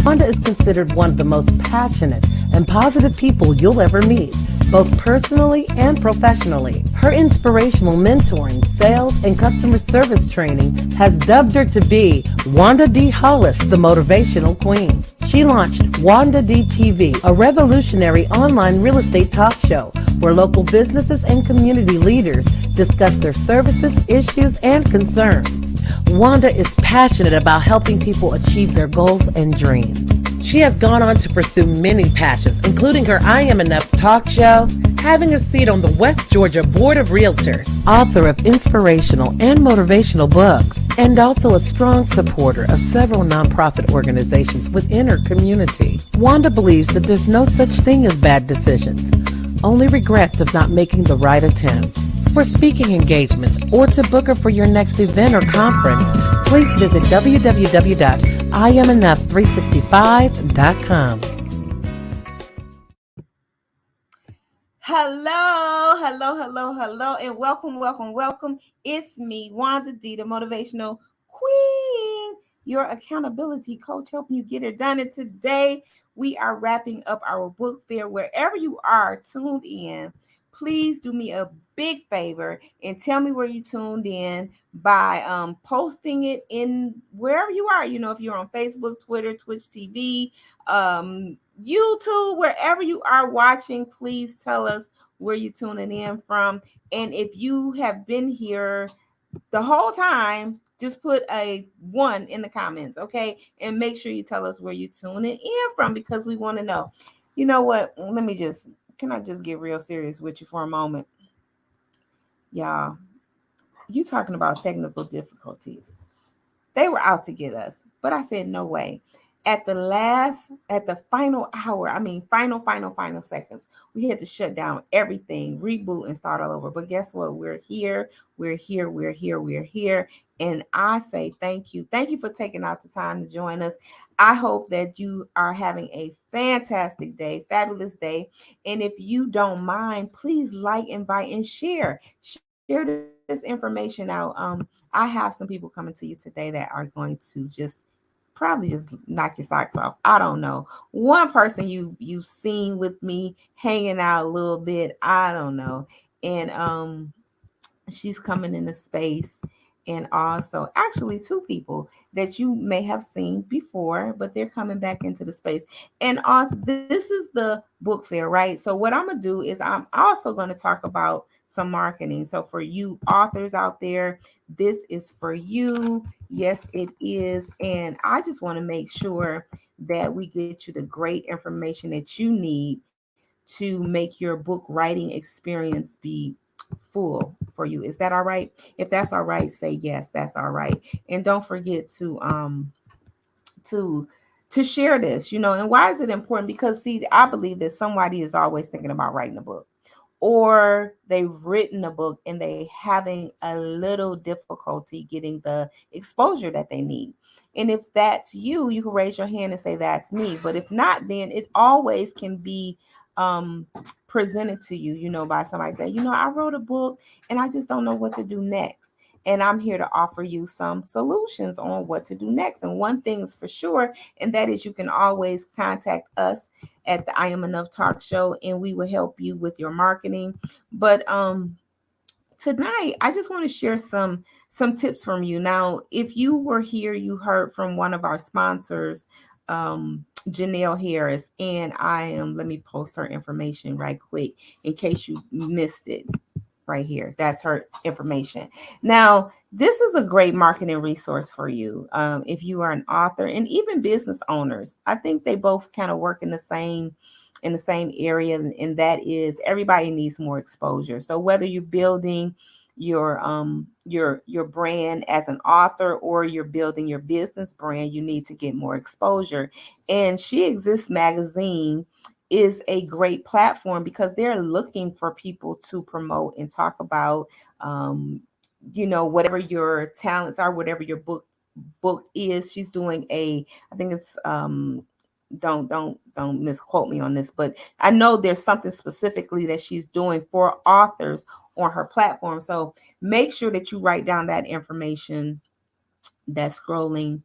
Wanda is considered one of the most passionate and positive people you'll ever meet, both personally and professionally. Her inspirational mentoring, sales, and customer service training has dubbed her to be Wanda D. Hollis, the Motivational Queen. She launched Wanda D TV, a revolutionary online real estate talk show where local businesses and community leaders discuss their services, issues, and concerns. Wanda is passionate about helping people achieve their goals and dreams. She has gone on to pursue many passions, including her I Am Enough talk show, having a seat on the West Georgia Board of Realtors, author of inspirational and motivational books, and also a strong supporter of several nonprofit organizations within her community. Wanda believes that there's no such thing as bad decisions, only regrets of not making the right attempt. For speaking engagements or to book her for your next event or conference, please visit www.iamenough365.com. Hello, and welcome. It's me, Wanda D, the Motivational Queen, your accountability coach, helping you get it done. And today we are wrapping up our book fair. Wherever you are tuned in, please do me a big favor and tell me where you tuned in by posting it in wherever you are. You know, if you're on Facebook, Twitter, Twitch TV, YouTube, wherever you are watching, please tell us where you're tuning in from. And if you have been here the whole time, just put a 1 in the comments, okay? And make sure you tell us where you're tuning in from, because we want to know. You know what? Can I just get real serious with you for a moment? Y'all, you talking about technical difficulties. They were out to get us, but I said, no way. At the final hour, final seconds, we had to shut down everything, reboot, and start all over. But guess what? We're here. And I say thank you. Thank you for taking out the time to join us. I hope that you are having a fantastic day, fabulous day. And if you don't mind, please like, invite, and share. Share this information out. I have some people coming to you today that are going to probably just knock your socks off. I don't know. One person you've seen with me hanging out a little bit. I don't know. And she's coming into space. And also, actually, 2 people that you may have seen before, but they're coming back into the space. And also, this is the book fair, right? So what I'm going to do is I'm also going to talk about some marketing. So for you authors out there, this is for you. Yes, it is. And I just want to make sure that we get you the great information that you need to make your book writing experience be full for you. Is that all right? If that's all right, say yes, that's all right. And don't forget to to share this, and why is it important? Because see, I believe that somebody is always thinking about writing a book, or they've written a book and they having a little difficulty getting the exposure that they need. And if that's you, you can raise your hand and say that's me. But if not, then it always can be um presented to you, by somebody saying, I wrote a book and I just don't know what to do next. And I'm here to offer you some solutions on what to do next. And one thing is for sure, and that is you can always contact us at the I Am Enough Talk Show, and we will help you with your marketing. But tonight, I just want to share some tips from you. Now, if you were here, you heard from one of our sponsors, Janelle Harris, and let me post her information right quick in case you missed it. Right here. That's her information. Now, this is a great marketing resource for you. If you are an author and even business owners, I think they both kind of work in the same area, and that is everybody needs more exposure. So whether you're building your brand as an author or you're building your business brand, you need to get more exposure. And She Exists magazine is a great platform because they're looking for people to promote and talk about whatever your talents are, whatever your book is. She's doing I think it's don't misquote me on this, but I know there's something specifically that she's doing for authors on her platform. So make sure that you write down that information that's scrolling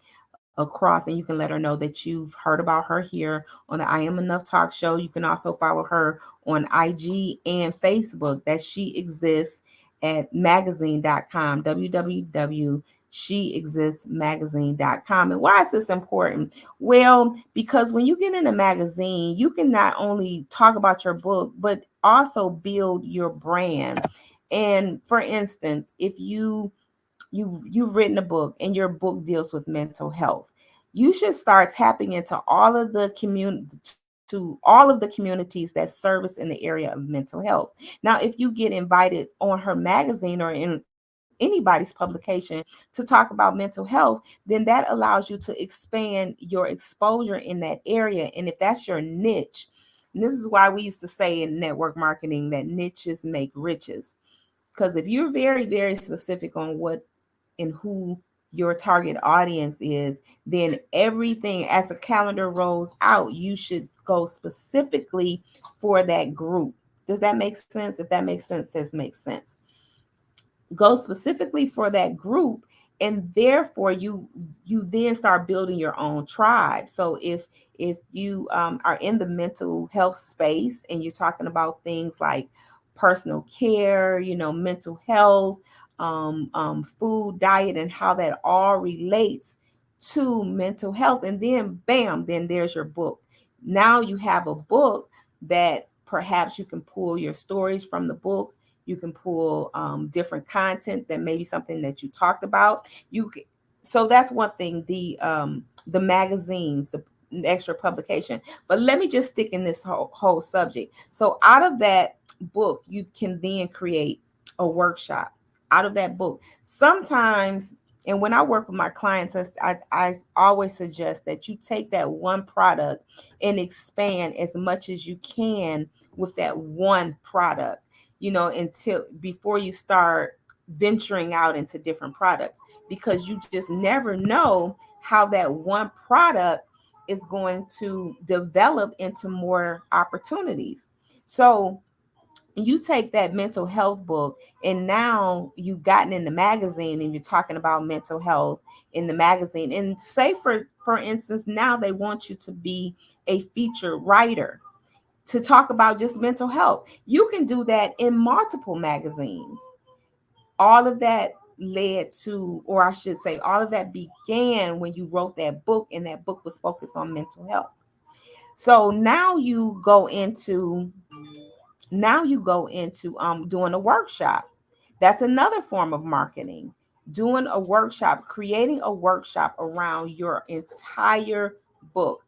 across, and you can let her know that you've heard about her here on the I Am Enough Talk Show. You can also follow her on IG and Facebook, that she exists at magazine.com, www.sheexistsmagazine.com. And why is this important? Well, because when you get in a magazine, you can not only talk about your book, but also build your brand. And for instance, if you've written a book and your book deals with mental health, you should start tapping into all of the communities that service in the area of mental health. Now, if you get invited on her magazine or in anybody's publication to talk about mental health, then that allows you to expand your exposure in that area. And if that's your niche, and this is why we used to say in network marketing that niches make riches. Because if you're very, very specific on what and who your target audience is, then everything as the calendar rolls out, you should go specifically for that group. Does that make sense? If that makes sense, says makes sense. Go specifically for that group, and therefore you then start building your own tribe. So if you are in the mental health space and you're talking about things like personal care, mental health, food, diet, and how that all relates to mental health, and then bam, then there's your book. Now you have a book that perhaps you can pull your stories from the book. You can pull different content that maybe something that you talked about. So that's one thing. The magazines, the extra publication. But let me just stick in this whole subject. So out of that book, you can then create a workshop. Out of that book, sometimes, and when I work with my clients, I always suggest that you take that one product and expand as much as you can with that one product, until before you start venturing out into different products, because you just never know how that one product is going to develop into more opportunities. So you take that mental health book, and now you've gotten in the magazine and you're talking about mental health in the magazine, and say for instance, now they want you to be a featured writer to talk about just mental health. You can do that in multiple magazines. All of that led to, or I should say, all of that began when you wrote that book, and that book was focused on mental health. So now you go into doing a workshop. That's another form of marketing. Doing a workshop, creating a workshop around your entire book.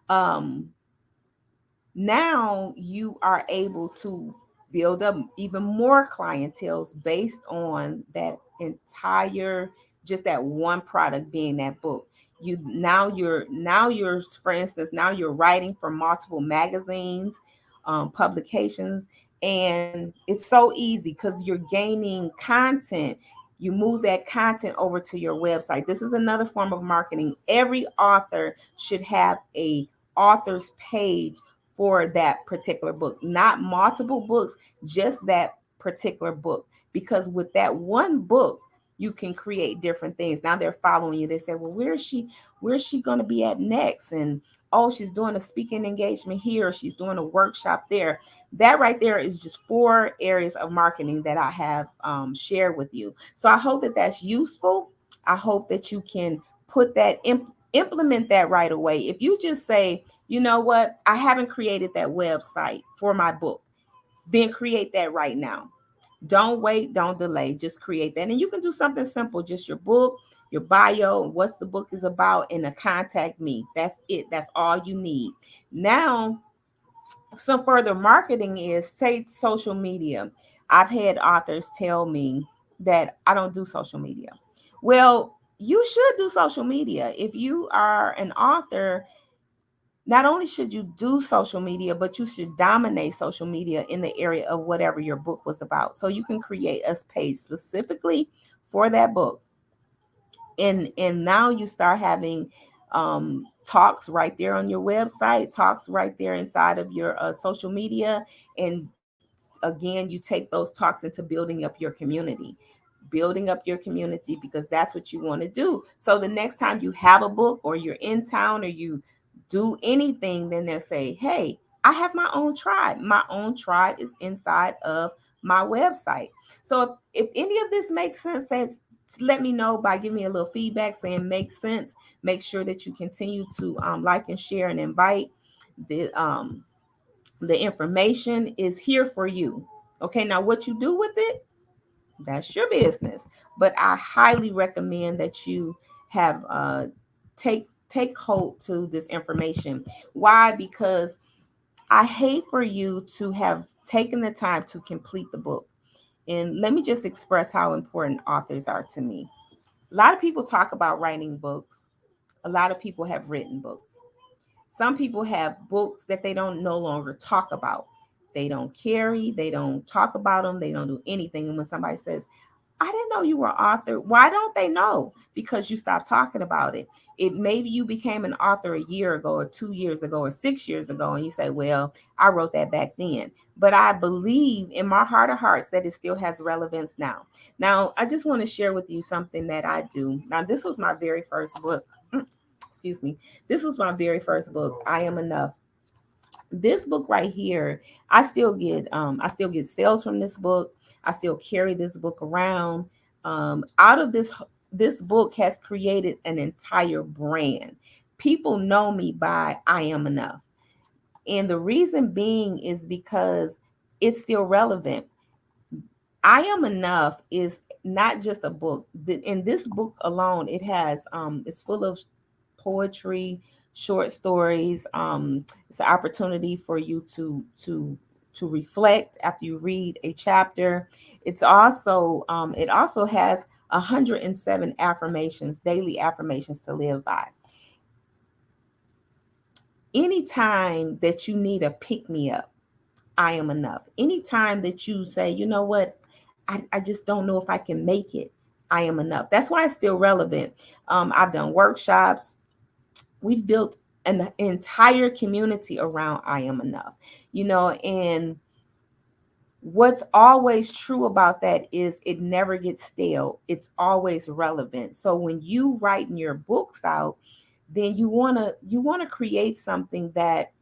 Um, Now you are able to build up even more clientels based on that entire, just that one product being that book. You're for instance, now you're writing for multiple magazines, publications, and it's so easy because you're gaining content. You move that content over to your website. This is another form of marketing. Every author should have a author's page for that particular book, not multiple books, just that particular book. Because with that one book, you can create different things. Now they're following you. They say, well, where's she going to be at next? And oh, she's doing a speaking engagement here, or she's doing a workshop there. That right there is just 4 areas of marketing that I have shared with you. So I hope that that's useful. I hope that you can put that implement that right away. If you just say, you know what, I haven't created that website for my book, then create that right now. Don't wait, don't delay, just create that. And you can do something simple, just your book, your bio, what the book is about, and a contact me. That's it. That's all you need. Now, some further marketing is, say, social media. I've had authors tell me that I don't do social media. Well, you should do social media. If you are an author, not only should you do social media, but you should dominate social media in the area of whatever your book was about. So you can create a page specifically for that book. And now you start having talks right there on your website, talks right there inside of your social media. And again, you take those talks into building up your community. building up your community, because that's what you want to do. So the next time you have a book, or you're in town, or you do anything, then they'll say, hey, I have my own tribe. My own tribe is inside of my website. So if any of this makes sense, let me know by giving me a little feedback saying makes sense. Make sure that you continue to like and share and invite. The information is here for you. Okay, now what you do with it, that's your business. But I highly recommend that you have take hold to this information. Why? Because I hate for you to have taken the time to complete the book. And let me just express how important authors are to me. A lot of people talk about writing books. A lot of people have written books. Some people have books that they don't no longer talk about. They don't carry, they don't talk about them, they don't do anything. And when somebody says, I didn't know you were an author, why don't they know? Because you stopped talking about it. Maybe you became an author a year ago, or 2 years ago, or 6 years ago, and you say, well, I wrote that back then. But I believe in my heart of hearts that it still has relevance now. Now, I just want to share with you something that I do. Now, this was my very first book. Excuse me. This was my very first book, I Am Enough. This book right here, I still get sales from this book. I still carry this book around. Out of this book has created an entire brand. People know me by I Am Enough. And the reason being is because it's still relevant. I Am Enough is not just a book. In this book alone, it's full of poetry, short stories. It's an opportunity for you to reflect after you read a chapter. It also has 107 affirmations, daily affirmations to live by. Anytime that you need a pick me up, I am enough. Anytime that you say, you know what, I just don't know if I can make it, I am enough. That's why it's still relevant. I've done workshops. We've built an entire community around I am enough, and what's always true about that is it never gets stale. It's always relevant. So when you writing your books out, then you want to create something that,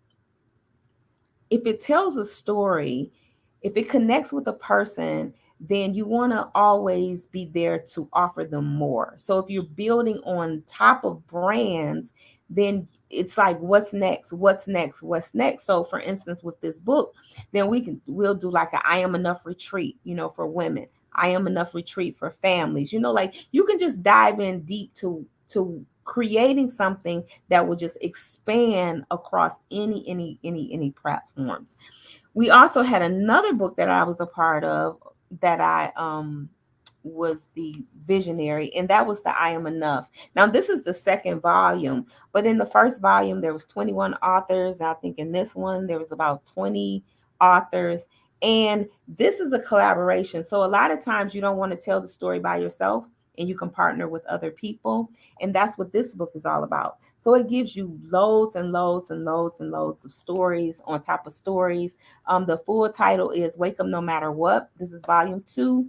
if it tells a story, if it connects with a person, then you want to always be there to offer them more. So if you're building on top of brands, then it's like, what's next? What's next? What's next? So for instance, with this book, then we'll do like a I Am Enough retreat, for women. I Am Enough retreat for families. Like you can just dive in deep to creating something that will just expand across any platforms. We also had another book that I was a part of, that I was the visionary, and that was the I Am Enough. Now this is the second volume, but in the first volume there was 21 authors. I think in this one there was about 20 authors, and this is a collaboration. So a lot of times you don't want to tell the story by yourself, and you can partner with other people, and that's what this book is all about. So it gives you loads and loads and loads and loads of stories on top of stories. The full title is Wake Up No Matter What. This is volume 2.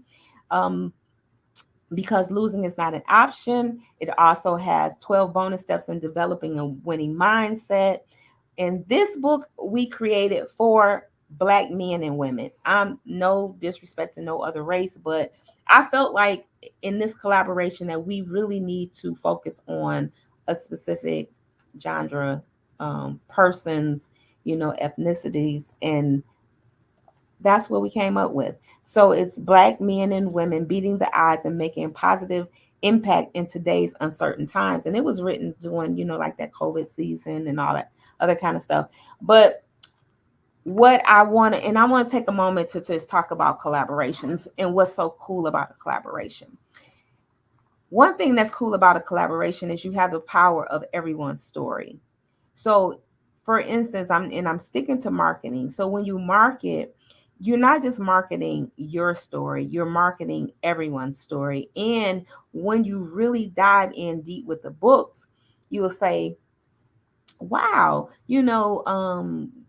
Because losing is not an option. It also has 12 bonus steps in developing a winning mindset. And this book we created for Black men and women. I'm no disrespect to no other race, but I felt like in this collaboration that we really need to focus on a specific genre, persons, ethnicities, and that's what we came up with. So it's Black men and women beating the odds and making positive impact in today's uncertain times. And it was written during, like that COVID season and all that other kind of stuff. But what I want to, and I want to take a moment to just talk about collaborations and what's so cool about a collaboration. One thing that's cool about a collaboration is you have the power of everyone's story. So for instance, I'm sticking to marketing. So when you market, you're not just marketing your story, you're marketing everyone's story. And when you really dive in deep with the books, you will say, wow,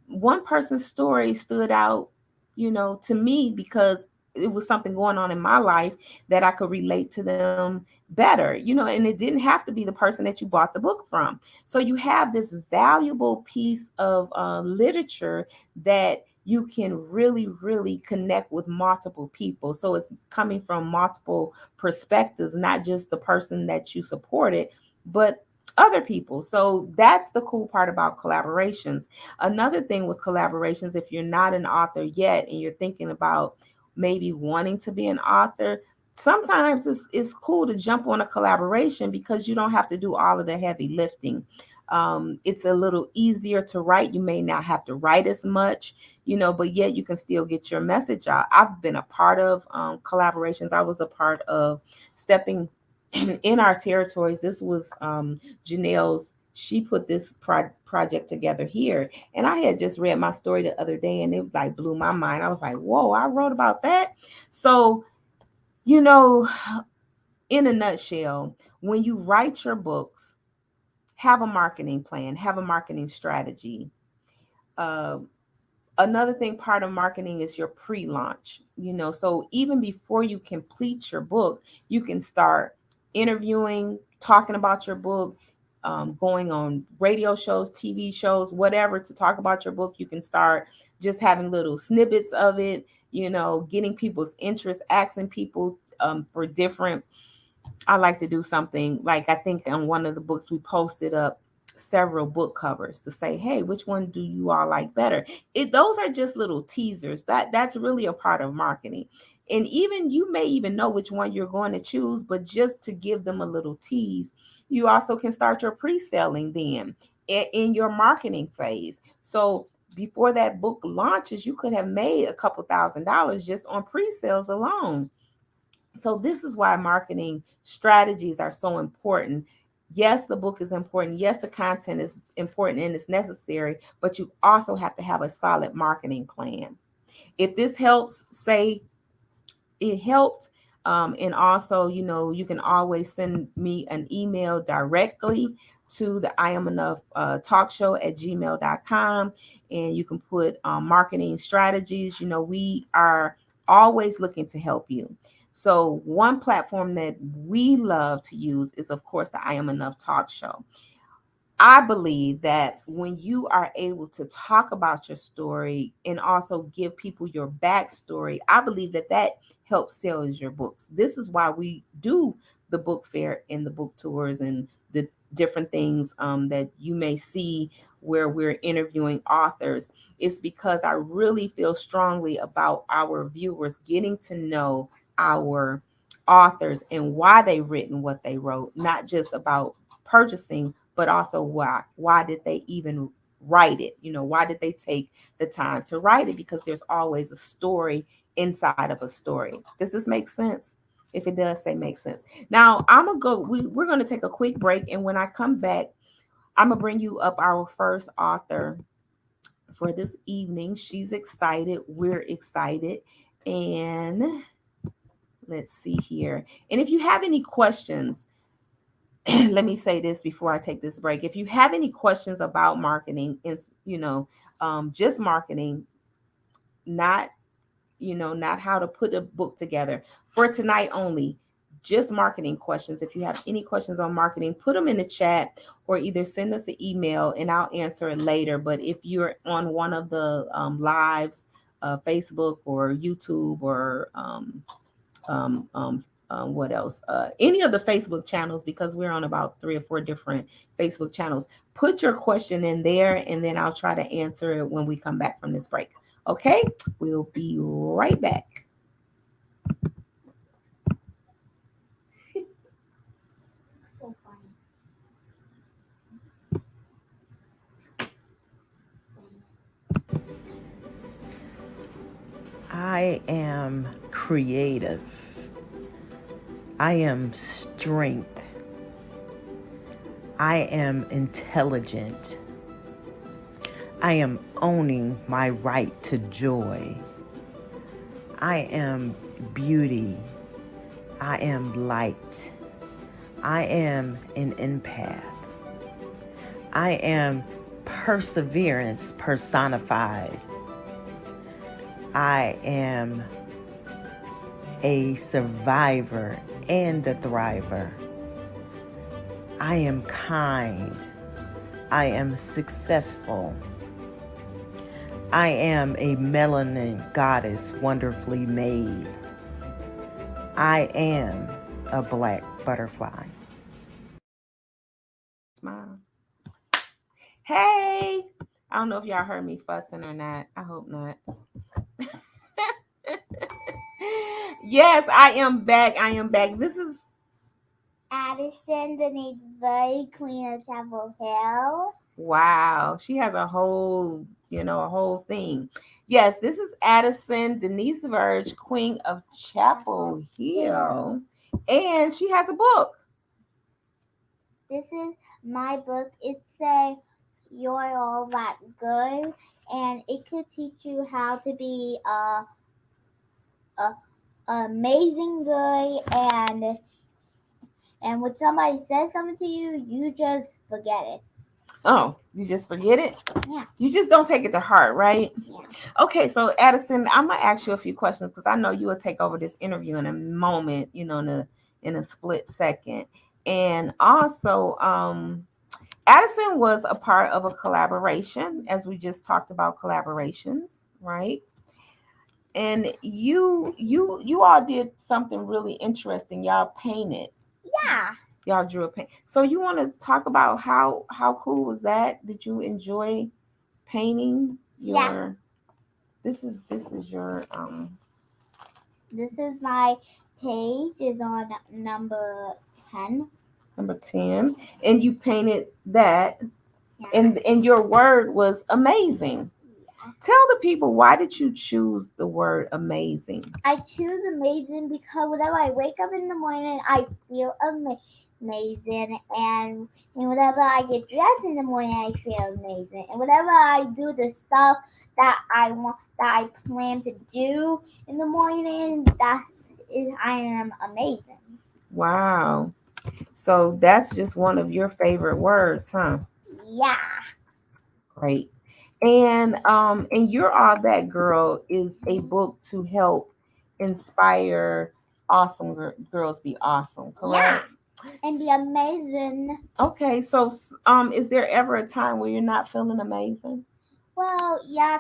one person's story stood out, to me because it was something going on in my life that I could relate to them better, and it didn't have to be the person that you bought the book from. So you have this valuable piece of literature that you can really, really connect with multiple people. So it's coming from multiple perspectives, not just the person that you supported, but other people. So that's the cool part about collaborations. Another thing with collaborations, if you're not an author yet and you're thinking about maybe wanting to be an author, sometimes it's cool to jump on a collaboration because you don't have to do all of the heavy lifting. It's a little easier to write. You may not have to write as much, but yet you can still get your message out. I've been a part of collaborations. I was a part of Stepping in Our Territories. This was Janelle's. She put this project together here. And I had just read my story the other day and it like blew my mind. I was like, whoa, I wrote about that. So, in a nutshell, when you write your books, have a marketing plan, have a marketing strategy. Uh, Another thing, part of marketing is your pre-launch. So even before you complete your book, you can start interviewing, talking about your book, going on radio shows, TV shows, whatever, to talk about your book. You can start just having little snippets of it, getting people's interest, asking people for different. I like to do something like, I think on one of the books we posted up several book covers to say, hey, which one do you all like better? Those are just little teasers. That's really a part of marketing. And even you may even know which one you're going to choose, but just to give them a little tease, you also can start your pre-selling then in your marketing phase. So before that book launches, you could have made a couple $1,000s just on pre-sales alone. So this is why marketing strategies are so important. Yes, the book is important. Yes, the content is important and it's necessary, but you also have to have a solid marketing plan. If this helps, say it helped. And also, you can always send me an email directly to the I Am Enough talk show at gmail.com. And you can put marketing strategies. We are always looking to help you. So one platform that we love to use is, of course, the I Am Enough talk show. I believe that when you are able to talk about your story and also give people your backstory, I believe that helps sell your books. This is why we do the book fair and the book tours and the different things that you may see where we're interviewing authors. It's because I really feel strongly about our viewers getting to know our authors and why they written what they wrote, not just about purchasing, but also why did they even write it? Why did they take the time to write it? Because there's always a story inside of a story. Does this make sense? If it does, say make sense. Now I'm gonna go. We're gonna take a quick break, and when I come back, I'm gonna bring you up our first author for this evening. She's excited. We're excited, and let's see here. And if you have any questions, let me say this before I take this break. If you have any questions about marketing, just marketing, not how to put a book together for tonight only, just marketing questions. If you have any questions on marketing, put them in the chat or either send us an email and I'll answer it later. But if you're on one of the lives, Facebook or YouTube or what else? Any of the Facebook channels, because we're on about 3 or 4 different Facebook channels. Put your question in there and then I'll try to answer it when we come back from this break. Okay, we'll be right back. I am creative. I am strength. I am intelligent. I am owning my right to joy. I am beauty. I am light. I am an empath. I am perseverance personified. I am a survivor and a thriver. I am kind. I am successful. I am a melanin goddess wonderfully made. I am a black butterfly. Smile. Hey, I don't know if y'all heard me fussing or not. I hope not. Yes, I am back. I am back. This is Addison, Denise Bay, Queen of Chapel Hill. wow. She has a whole thing. Yes, this is Addison, Denise Verge, Queen of Chapel Hill. And she has a book. This is my book. It's a You're All That Good, and it could teach you how to be a amazing good, and when somebody says something to you, you just forget it. Oh, you just forget it? Yeah. You just don't take it to heart, right? Yeah. Okay, so Addison, I'm gonna ask you a few questions because I know you will take over this interview in a moment, in a split second. And also, Addison was a part of a collaboration, as we just talked about collaborations, right? And you all did something really interesting. Y'all painted. Yeah. Y'all drew a paint. So you want to talk about how cool was that? Did you enjoy painting your? Yeah. This is your This is my page. Is on number 10. number 10, and you painted that, Yeah. and your word was amazing. Tell the people, why did you choose the word amazing? I choose amazing because whenever I wake up in the morning, I feel amazing, and whenever I get dressed in the morning, I feel amazing, and whenever I do the stuff that I plan to do in the morning, I am amazing. Wow. So that's just one of your favorite words, huh? Yeah. Great. And You're All That Girl is a book to help inspire awesome girls be awesome, correct? Yeah. And be amazing. Okay, so is there ever a time where you're not feeling amazing? Well, yeah,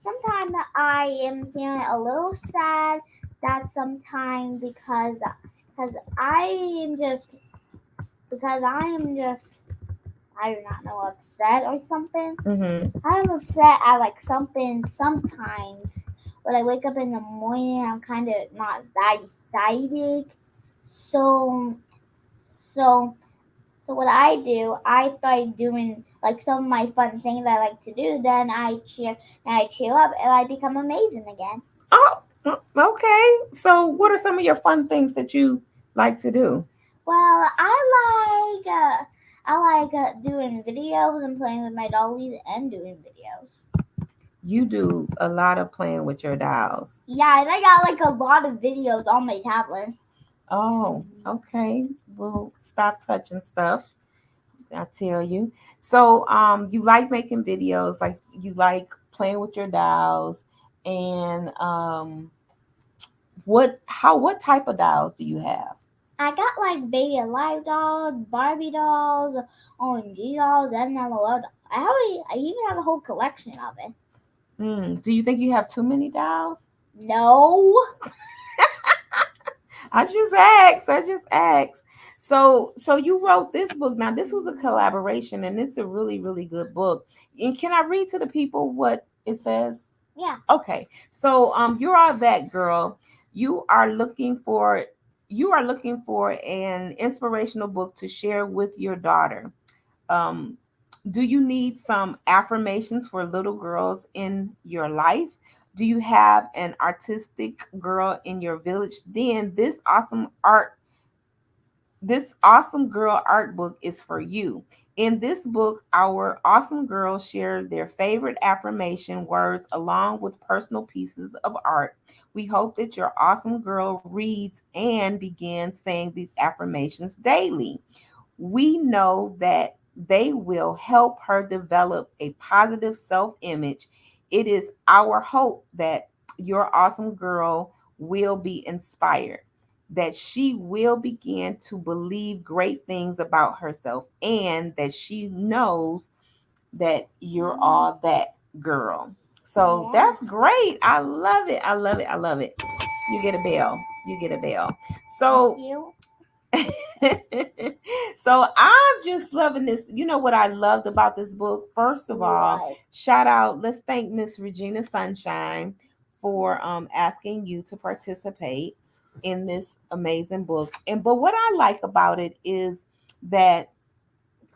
sometimes I am feeling a little sad. That sometimes I am just because I am just I do not know, upset or something. Mm-hmm. I'm upset at like something sometimes. When I wake up in the morning, I'm kind of not that excited. So so So what I do, I start doing like some of my fun things I like to do. Then I cheer up, and I become amazing again. Oh, okay. So what are some of your fun things that you like to do? Well, I like doing videos and playing with my dollies and doing videos. You do a lot of playing with your dolls. Yeah, and I got like a lot of videos on my tablet. Oh, okay. We'll stop touching stuff. I tell you. So, you like making videos, like you like playing with your dolls, and what type of dolls do you have? I got like baby alive dolls, Barbie dolls, OMG dolls, and LOL dolls. I even have a whole collection of it. Do you think you have too many dolls? No. I just asked. So you wrote this book. Now this was a collaboration, and it's a really, really good book. And can I read to the people what it says? Yeah. Okay. So You're All That Girl. You are looking for an inspirational book to share with your daughter. Um, do you need some affirmations for little girls in your life? Do you have an artistic girl in your village? Then this awesome girl art book is for you. In this book, our awesome girls share their favorite affirmation words along with personal pieces of art. We hope that your awesome girl reads and begins saying these affirmations daily. We know that they will help her develop a positive self image. It is our hope that your awesome girl will be inspired, that she will begin to believe great things about herself, and that she knows that you're all that girl. So Yeah. that's great. I love it. I love it. I love it. You get a bell. You get a bell. Thank So you. so I'm just loving this. You know what I loved about this book? First of all, What? shout out, let's thank Miss Regina Sunshine for asking you to participate in this amazing book. And but what I like about it is that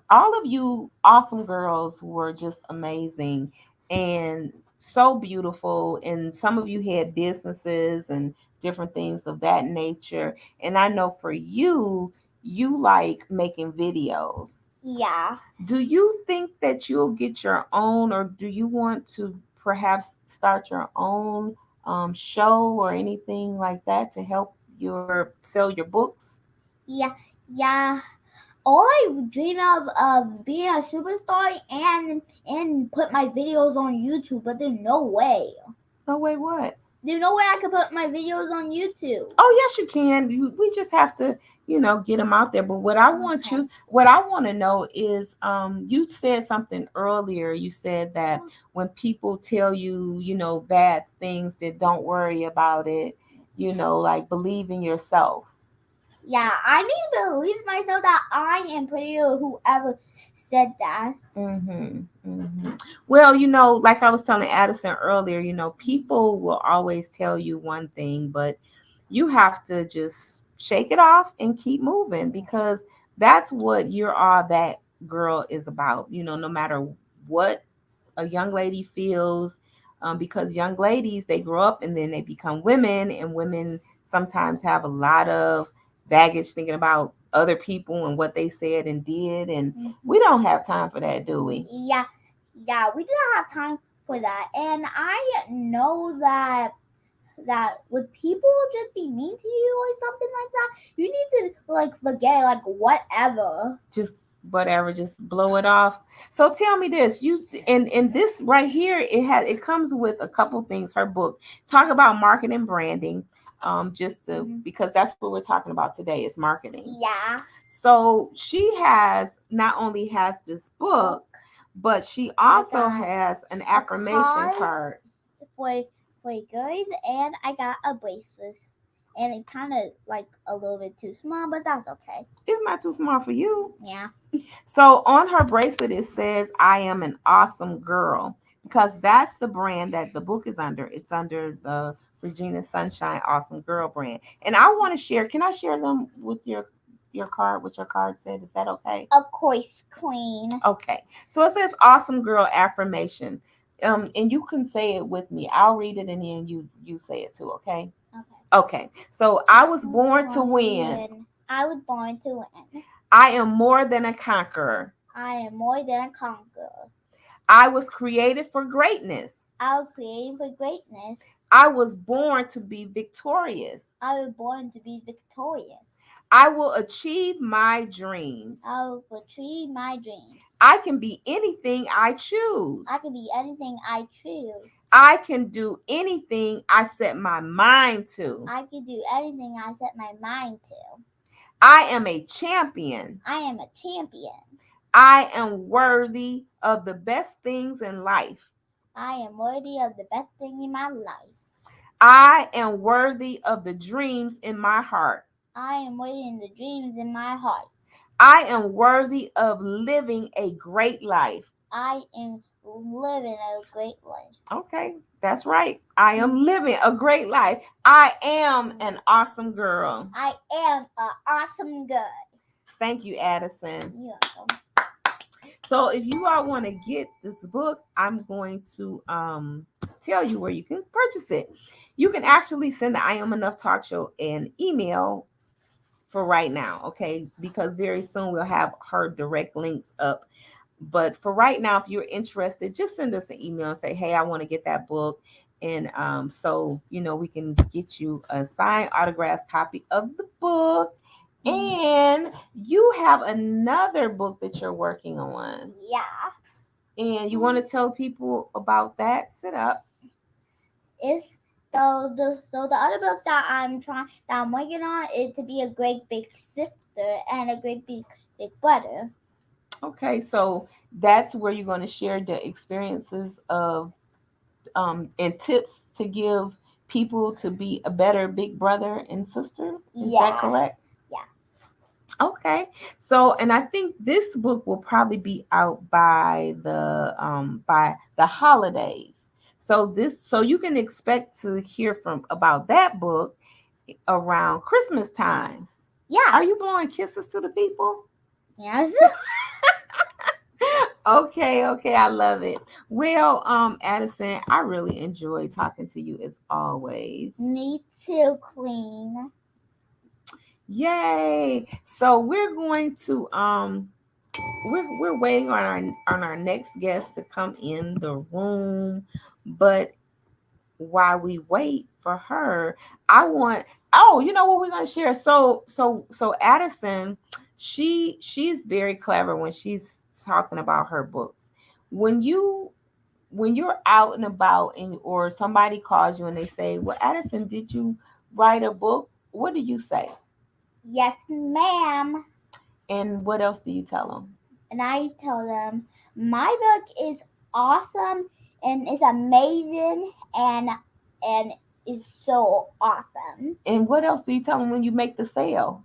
all of you awesome girls were just amazing and so beautiful, and some of you had businesses and different things of that nature. And I know for you, you like making videos. Yeah. Do you think that you'll get your own, or do you want to perhaps start your own show or anything like that to help your sell your books? Yeah. Yeah. All I dream of being a superstar and put my videos on YouTube, but there's no way. No way, what? There's no way I could put my videos on YouTube. Oh, yes, you can. We just have to, get them out there. But what I want to know is, you said something earlier. You said that when people tell you, bad things, that don't worry about it, like believe in yourself. Yeah, I need to believe myself that I am prettier than whoever said that. Well, like I was telling Addison earlier, people will always tell you one thing, but you have to just shake it off and keep moving, because that's what you're all that girl is about. No matter what a young lady feels, because young ladies, they grow up and then they become women, and women sometimes have a lot of baggage thinking about other people and what they said and did, and we don't have time for that, do we? Yeah, yeah, we didn't have time for that, and I know that would people just be mean to you or something like that, you need to like forget like whatever. Just whatever, just blow it off. So tell me this, you and this right here, it comes with a couple things. Her book talk about marketing and branding, just to because that's what we're talking about today is marketing. Yeah. So she not only has this book, but she also has an affirmation card for girls, and I got a bracelet, and it kind of like a little bit too small, but that's okay. It's not too small for you. Yeah. So on her bracelet, it says, I am an awesome girl, because that's the brand that the book is under. It's under the Regina Sunshine Awesome Girl brand. And I want to share, can I share them with your card, what your card said? Is that okay? Of course, queen. Okay. So it says awesome girl affirmation. And you can say it with me. I'll read it and then you say it too, okay? Okay. So I was born to win. I was born to win. I am more than a conqueror. I am more than a conqueror. I was created for greatness. I was created for greatness. I was born to be victorious. I was born to be victorious. I will achieve my dreams. I will achieve my dreams. I can be anything I choose. I can be anything I choose. I can do anything I set my mind to. I can do anything I set my mind to. I am a champion. I am a champion. I am worthy of the best things in life. I am worthy of the best thing in my life. I am worthy of the dreams in my heart. I am worthy of the dreams in my heart. I am worthy of living a great life. I am living a great life. Okay, that's right. I am living a great life. I am an awesome girl. I am an awesome girl. Thank you, Addison. You're welcome. So if you all want to get this book, I'm going to tell you where you can purchase it. You can actually send the I Am Enough Talk Show an email for right now, okay? Because very soon we'll have her direct links up. But for right now, if you're interested, just send us an email and say, hey, I want to get that book. And so, we can get you a signed autographed copy of the book. And you have another book that you're working on. Yeah. And you want to tell people about that? Sit up. It's So the other book that I'm working on is to be a great big sister and a great big brother. Okay, so that's where you're going to share the experiences of and tips to give people to be a better big brother and sister. Is that Yeah, correct? yeah, Okay. So, and I think this book will probably be out by the holidays. So you can expect to hear from about that book around Christmas time. yeah. Are you blowing kisses to the people? Yes. Okay, okay, I love it. Well, Addison, I really enjoy talking to you as always. Me too, Queen. Yay! So we're going to we're waiting on our next guest to come in the room, but while we wait for her, I want you know what we're going to share. So Addison, she's very clever when she's talking about her books. When you're out and about and or somebody calls you and they say, "Well, Addison, did you write a book?" What do you say? Yes, ma'am. And what else do you tell them? And I tell them my book is awesome and it's amazing and it's so awesome. And what else do you tell them when you make the sale?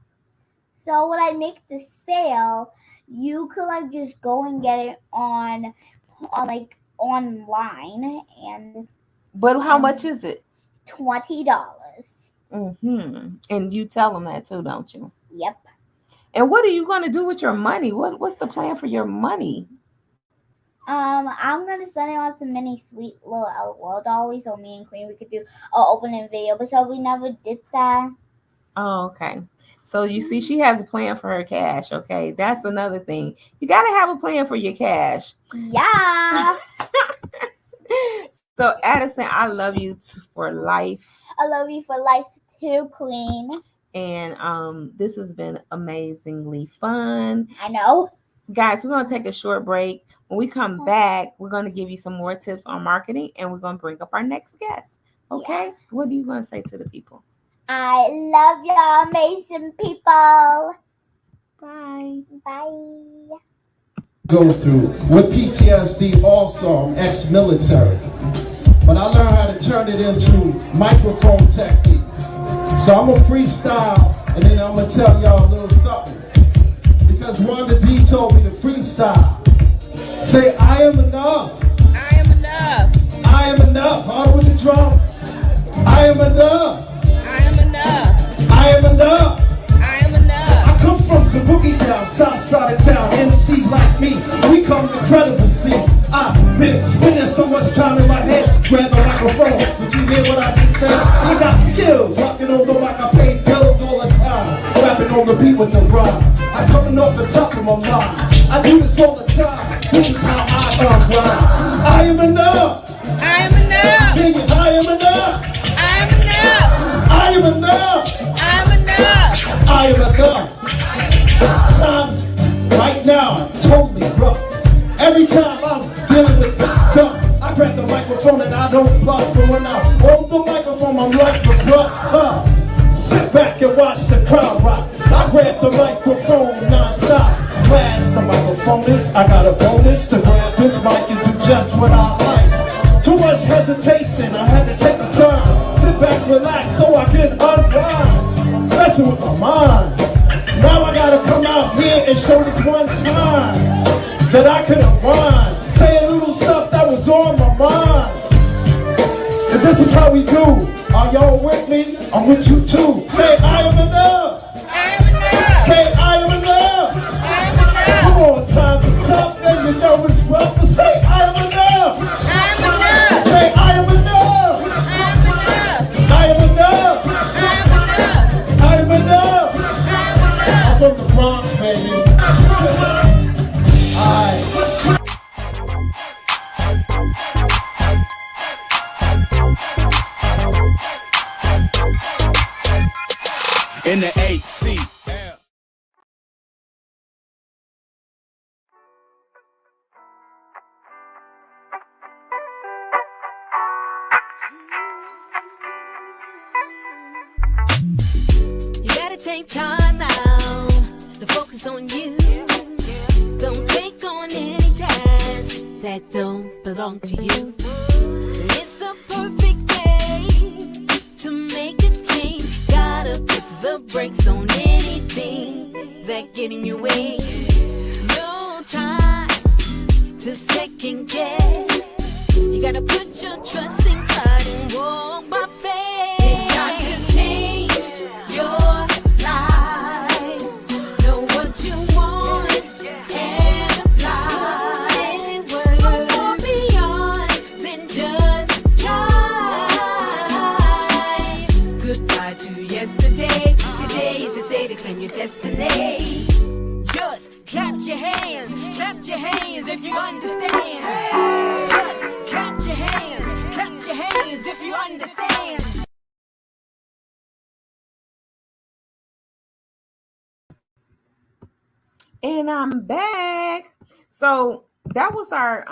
So when I make the sale, you could like just go and get it on like online But how and much is it? $20. And you tell them that too, don't you? Yep. And what are you going to do with your money? What's the plan for your money? I'm gonna spend it on some mini sweet little LOL dollies so me and Queen we could do a opening video because we never did that. Oh, okay. So you see, she has a plan for her cash. Okay, that's another thing. You got to have a plan for your cash. Yeah. So Addison, I love you for life. I love you for life too, Queen. And this has been amazingly fun. I know. Guys, we're going to take a short break. When we come back, we're going to give you some more tips on marketing and we're going to bring up our next guest. Okay? Yeah. What are you going to say to the people? I love y'all amazing people. Bye. Bye. Go through with PTSD also, I'm ex-military. But I learned how to turn it into microphone techniques. So I'm going to freestyle and then I'm going to tell y'all a little something. Because Wanda D told me to freestyle. Say, I am enough. I am enough. I am enough. Hard with the drums. I am enough. I am enough. I am enough. I am enough. I come from the boogie down, south side of town. MCs like me, we come incredible. See, I've been spending so much time in my head. Grab the microphone. Did you hear what I just said? I got skills, rocking on the mic. I pay bills all the time. Rapping on the beat with the rhyme. I'm coming off the top of my mind. I do this all the time. This is how I rhyme. I am enough. I am enough. Sing it. I am enough. I am enough. I am enough. I am enough. I am enough. Times right now are totally rough. Every time I'm dealing with this stuff, I grab the microphone and I don't bluff. And when I hold the microphone, I'm like the bluff. Sit back and watch the crowd rock. I grab the microphone non-stop. Blast the microphone is, I got a bonus to grab this mic and do just what I like. Too much hesitation, I had to take a turn. Sit back, relax so I can unwind. Messing with my mind. Now I gotta come out here and show this one time that I could unwind. Say a little stuff that was on my mind. And this is how we do. Are y'all with me? I'm with you too. Say I am enough. I am enough. Say I am enough. I am enough. Come on, times are tough and you know it's rough. But say I am enough. I am enough. Say I am enough. I am enough. I am enough. I am enough. I'm from the Bronx, baby. Alright. In the 8C. brakes on you. Don't take on any task that don't belong to you. It's a perfect day to make a change. Gotta put the brakes on anything that get in your way. No time to second guess. You gotta put your trust in God and walk by faith. It's time to change your life. Know what you want and apply. Go far beyond than just try. Goodbye to yesterday. Today is the day to claim your destiny. Just clap your hands if you understand. Just clap your hands if you understand. And I'm back. So that was our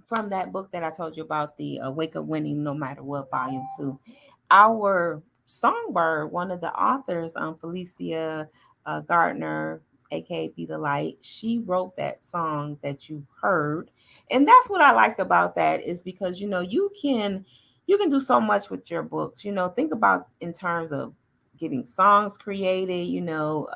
from that book that I told you about, the Wake Up Winning No Matter What, Volume 2. Our songbird, one of the authors, Felicia Gardner, aka Be the Light, she wrote that song that you heard. And that's what I like about that, is because you can do so much with your books. Think about in terms of getting songs created. You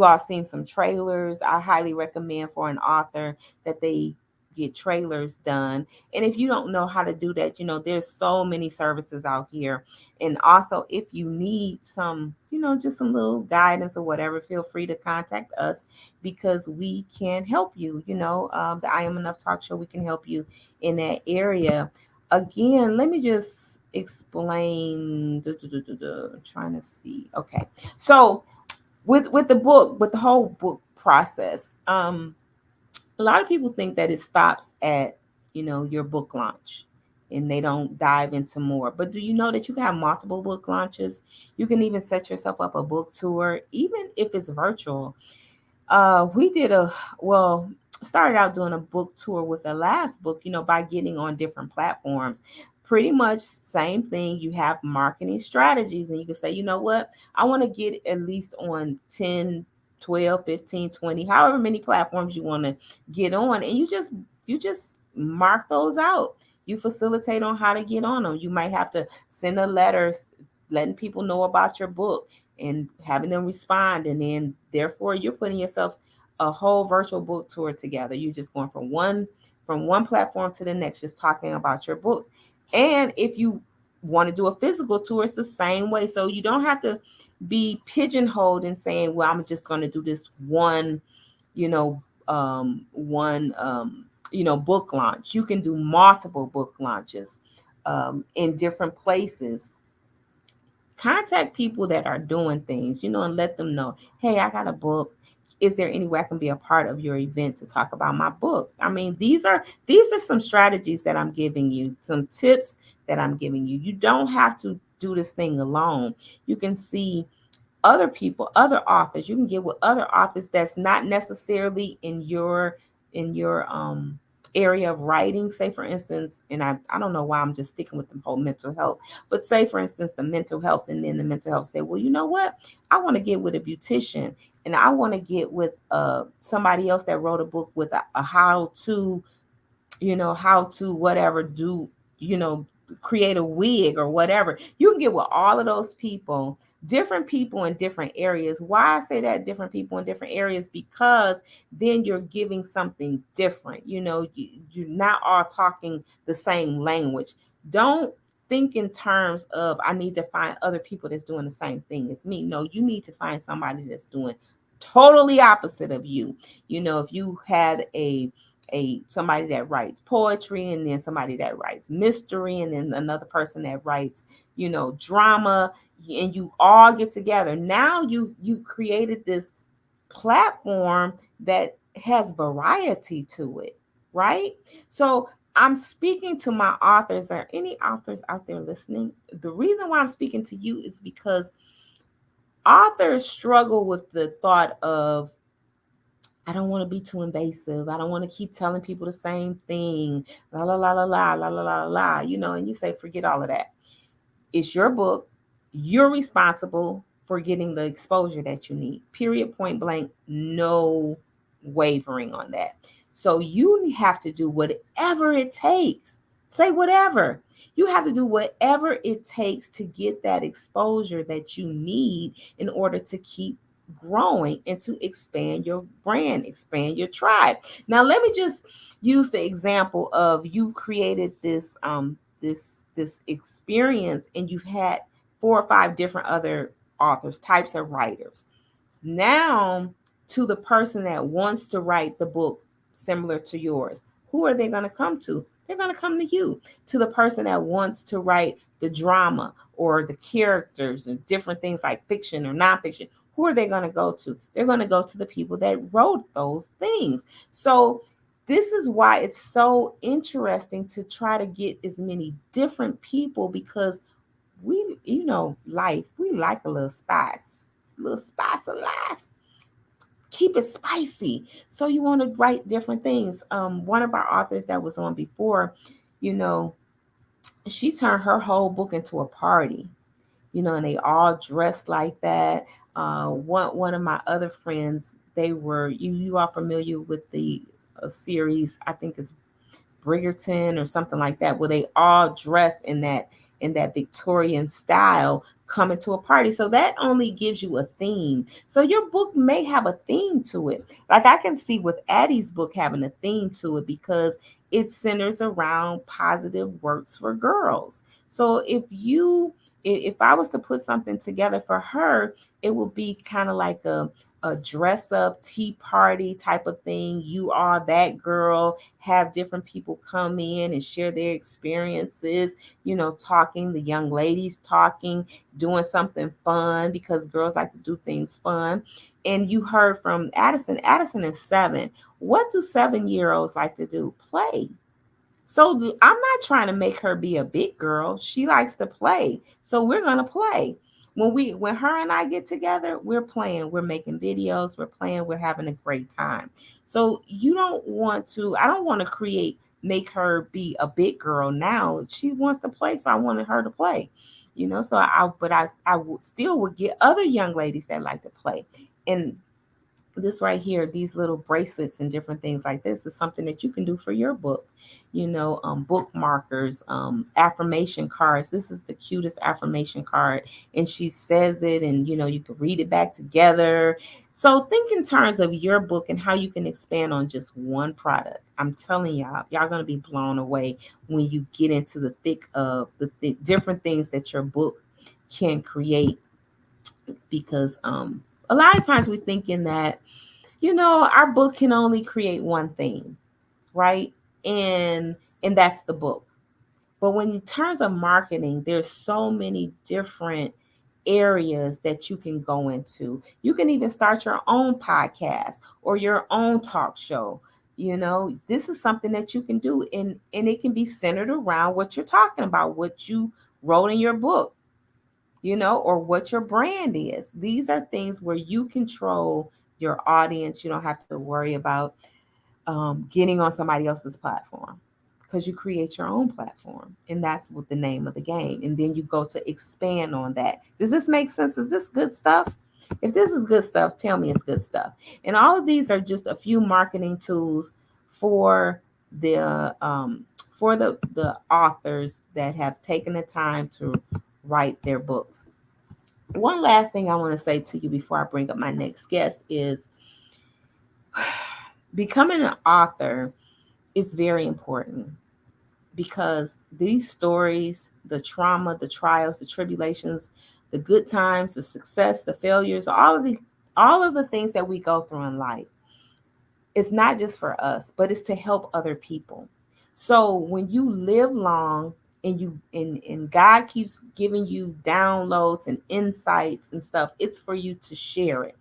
all seen some trailers. I highly recommend for an author that they get trailers done. And if you don't know how to do that, there's so many services out here. And also, if you need some, just some little guidance or whatever, feel free to contact us, because we can help you. The I Am Enough Talk Show, we can help you in that area. Again, let me just explain. Trying to see. Okay. So with the book, with the whole book process, a lot of people think that it stops at, your book launch, and they don't dive into more. But do you know that you can have multiple book launches? You can even set yourself up a book tour, even if it's virtual. We did started out doing a book tour with the last book, by getting on different platforms. Pretty much same thing. You have marketing strategies, and you can say, you know what, I want to get at least on 10, 12, 15, 20, however many platforms you want to get on. And you just mark those out. You facilitate on how to get on them. You might have to send a letter letting people know about your book and having them respond. And then therefore you're putting yourself a whole virtual book tour together. You're just going from one platform to the next, just talking about your books. And if you want to do a physical tour, it's the same way. So you don't have to be pigeonholed and saying, well, I'm just going to do this one, book launch. You can do multiple book launches in different places. Contact people that are doing things, and let them know, hey, I got a book. Is there any way I can be a part of your event to talk about my book? I mean, these are some strategies that I'm giving you, some tips that I'm giving you. You don't have to do this thing alone. You can see other people, other authors. You can get with other authors that's not necessarily in your area of writing. Say, for instance, and I don't know why I'm just sticking with the whole mental health, but say, for instance, the mental health, and then the mental health say, well, you know what? I want to get with a beautician, and I want to get with somebody else that wrote a book with a how to, whatever, do, create a wig or whatever. You can get with all of those people, different people in different areas. Why I say that, different people in different areas? Because then you're giving something different. You're not all talking the same language. Don't think in terms of, I need to find other people that's doing the same thing as me. No, you need to find somebody that's doing totally opposite of you. If you had a somebody that writes poetry, and then somebody that writes mystery, and then another person that writes, drama, and you all get together. Now you created this platform that has variety to it, right? So I'm speaking to my authors. Are any authors out there listening? The reason why I'm speaking to you is because authors struggle with the thought of, I don't want to be too invasive. I don't want to keep telling people the same thing. La la la la la la la la la. And you say, forget all of that. It's your book. You're responsible. for getting the exposure that you need. Period, point blank, no wavering on that. So you have to do whatever it takes. Say whatever. You have to do whatever it takes to get that exposure that you need in order to keep growing and to expand your brand, expand your tribe. Now, let me just use the example of you've created this experience, and you've had 4 or 5 different other authors, types of writers. Now, to the person that wants to write the book similar to yours, who are they going to come to? They're going to come to you. To the person that wants to write the drama or the characters and different things like fiction or nonfiction, who are they going to go to? They're going to go to the people that wrote those things. So, this is why it's so interesting to try to get as many different people, because we, life, we like a little spice, a little spice of life. Keep it spicy. So you want to write different things. One of our authors that was on before, you know, she turned her whole book into a party, and they all dressed like that. One of my other friends, they were, you are familiar with the series, I think it's Bridgerton or something like that, where they all dressed in that Victorian style coming to a party. So that only gives you a theme. So your book may have a theme to it. Like I can see with Addie's book having a theme to it, because it centers around positive works for girls. So if I was to put something together for her, it would be kind of like a dress up tea party type of thing. You are that girl, have different people come in and share their experiences, talking, the young ladies talking, doing something fun, because girls like to do things fun. And you heard from Addison. Addison is 7. What do 7-year-olds like to do? Play. So I'm not trying to make her be a big girl. She likes to play. So we're going to play. When her and I get together, we're playing, we're making videos, we're playing, we're having a great time. So I don't want to make her be a big girl now. She wants to play, so I wanted her to play. So I would get other young ladies that like to play. And this right here, these little bracelets and different things like this is something that you can do for your book. Book markers, affirmation cards. This is the cutest affirmation card, and she says it, and you can read it back together. So think in terms of your book and how you can expand on just one product. I'm telling y'all gonna be blown away when you get into the thick of the different things that your book can create, because a lot of times we're thinking that our book can only create one thing, right? And that's the book. But when in terms of marketing, there's so many different areas that you can go into. You can even start your own podcast or your own talk show. This is something that you can do, and it can be centered around what you're talking about, what you wrote in your book, or what your brand is. These are things where you control your audience. You don't have to worry about getting on somebody else's platform, because you create your own platform, and that's what the name of the game. And then you go to expand on that. Does this make sense? Is this good stuff? If this is good stuff, tell me it's good stuff. And all of these are just a few marketing tools for the authors that have taken the time to write their books. One last thing I want to say to you before I bring up my next guest is becoming an author is very important, because these stories, the trauma, the trials, the tribulations, the good times, the success, the failures, all of the things that we go through in life, it's not just for us, but it's to help other people. So when you live long, and God keeps giving you downloads and insights and stuff, it's for you to share it.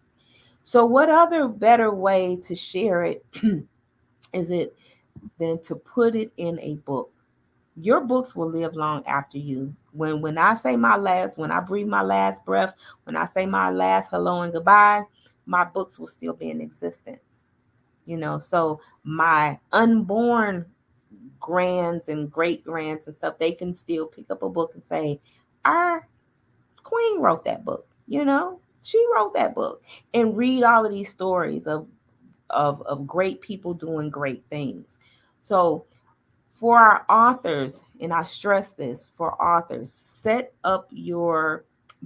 So what other better way to share it is it than to put it in a book? Your books will live long after you. When I say when I breathe my last breath, when I say my last hello and goodbye, my books will still be in existence. So my unborn grands and great grands and stuff, they can still pick up a book and say, our queen wrote that book. You know, she wrote that book. And read all of these stories of great people doing great things. So for our authors, and I stress this for authors, set up your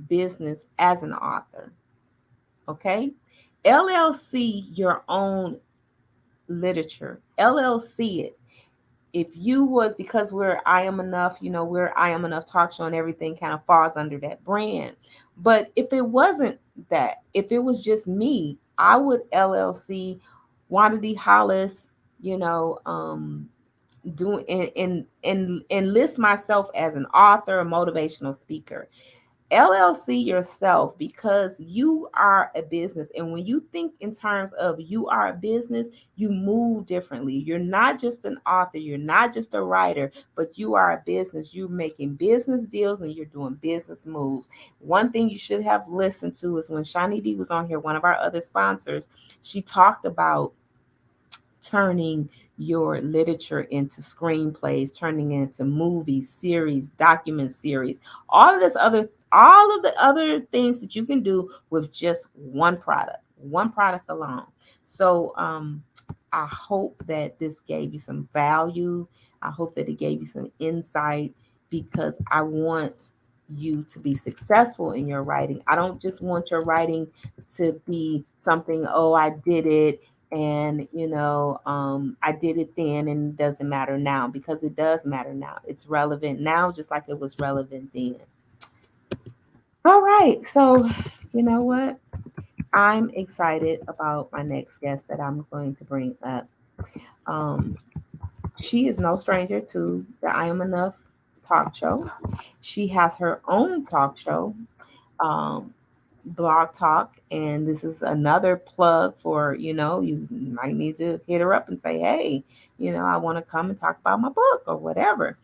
business as an author. Okay. LLC your own literature. LLC it. If you was, because we're I Am Enough, you know, we're I Am Enough talk show and everything kind of falls under that brand. But if it wasn't that, if it was just me, I would LLC Wanda D. Hollis, you know, doing and list myself as an author, a motivational speaker. LLC yourself because you are a business. And when you think in terms of you are a business, you move differently. You're not just an author, you're not just a writer, but you are a business. You're making business deals and you're doing business moves. One thing you should have listened to is when Shawnee D was on here, one of our other sponsors, she talked about turning your literature into screenplays, turning it into movies, series, document series, all of the other things that you can do with just one product alone. So I hope that this gave you some value. I hope that it gave you some insight because I want you to be successful in your writing. I don't just want your writing to be something, oh, I did it and I did it then and it doesn't matter now, because it does matter now. It's relevant now just like it was relevant then. All right, so you know what, I'm excited about my next guest that I'm going to bring up. um she is no stranger to the I Am Enough talk show. She has her own talk show, um Blog Talk. And this is another plug for, you might need to hit her up and say, hey, I want to come and talk about my book or whatever.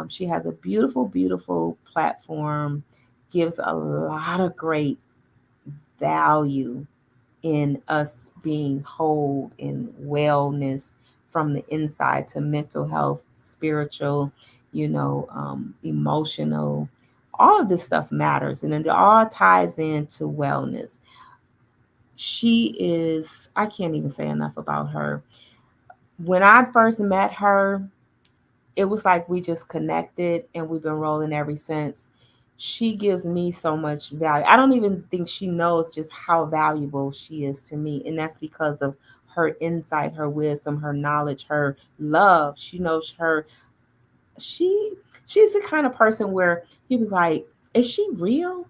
She has a beautiful, beautiful platform, gives a lot of great value in us being whole in wellness from the inside to mental health, spiritual, emotional. All of this stuff matters and it all ties into wellness. She is, I can't even say enough about her. When I first met her, it was like we just connected and we've been rolling ever since. She gives me so much value. I don't even think she knows just how valuable she is to me. And that's because of her insight, her wisdom, her knowledge, her love. She knows she she's the kind of person where you be like, is she real?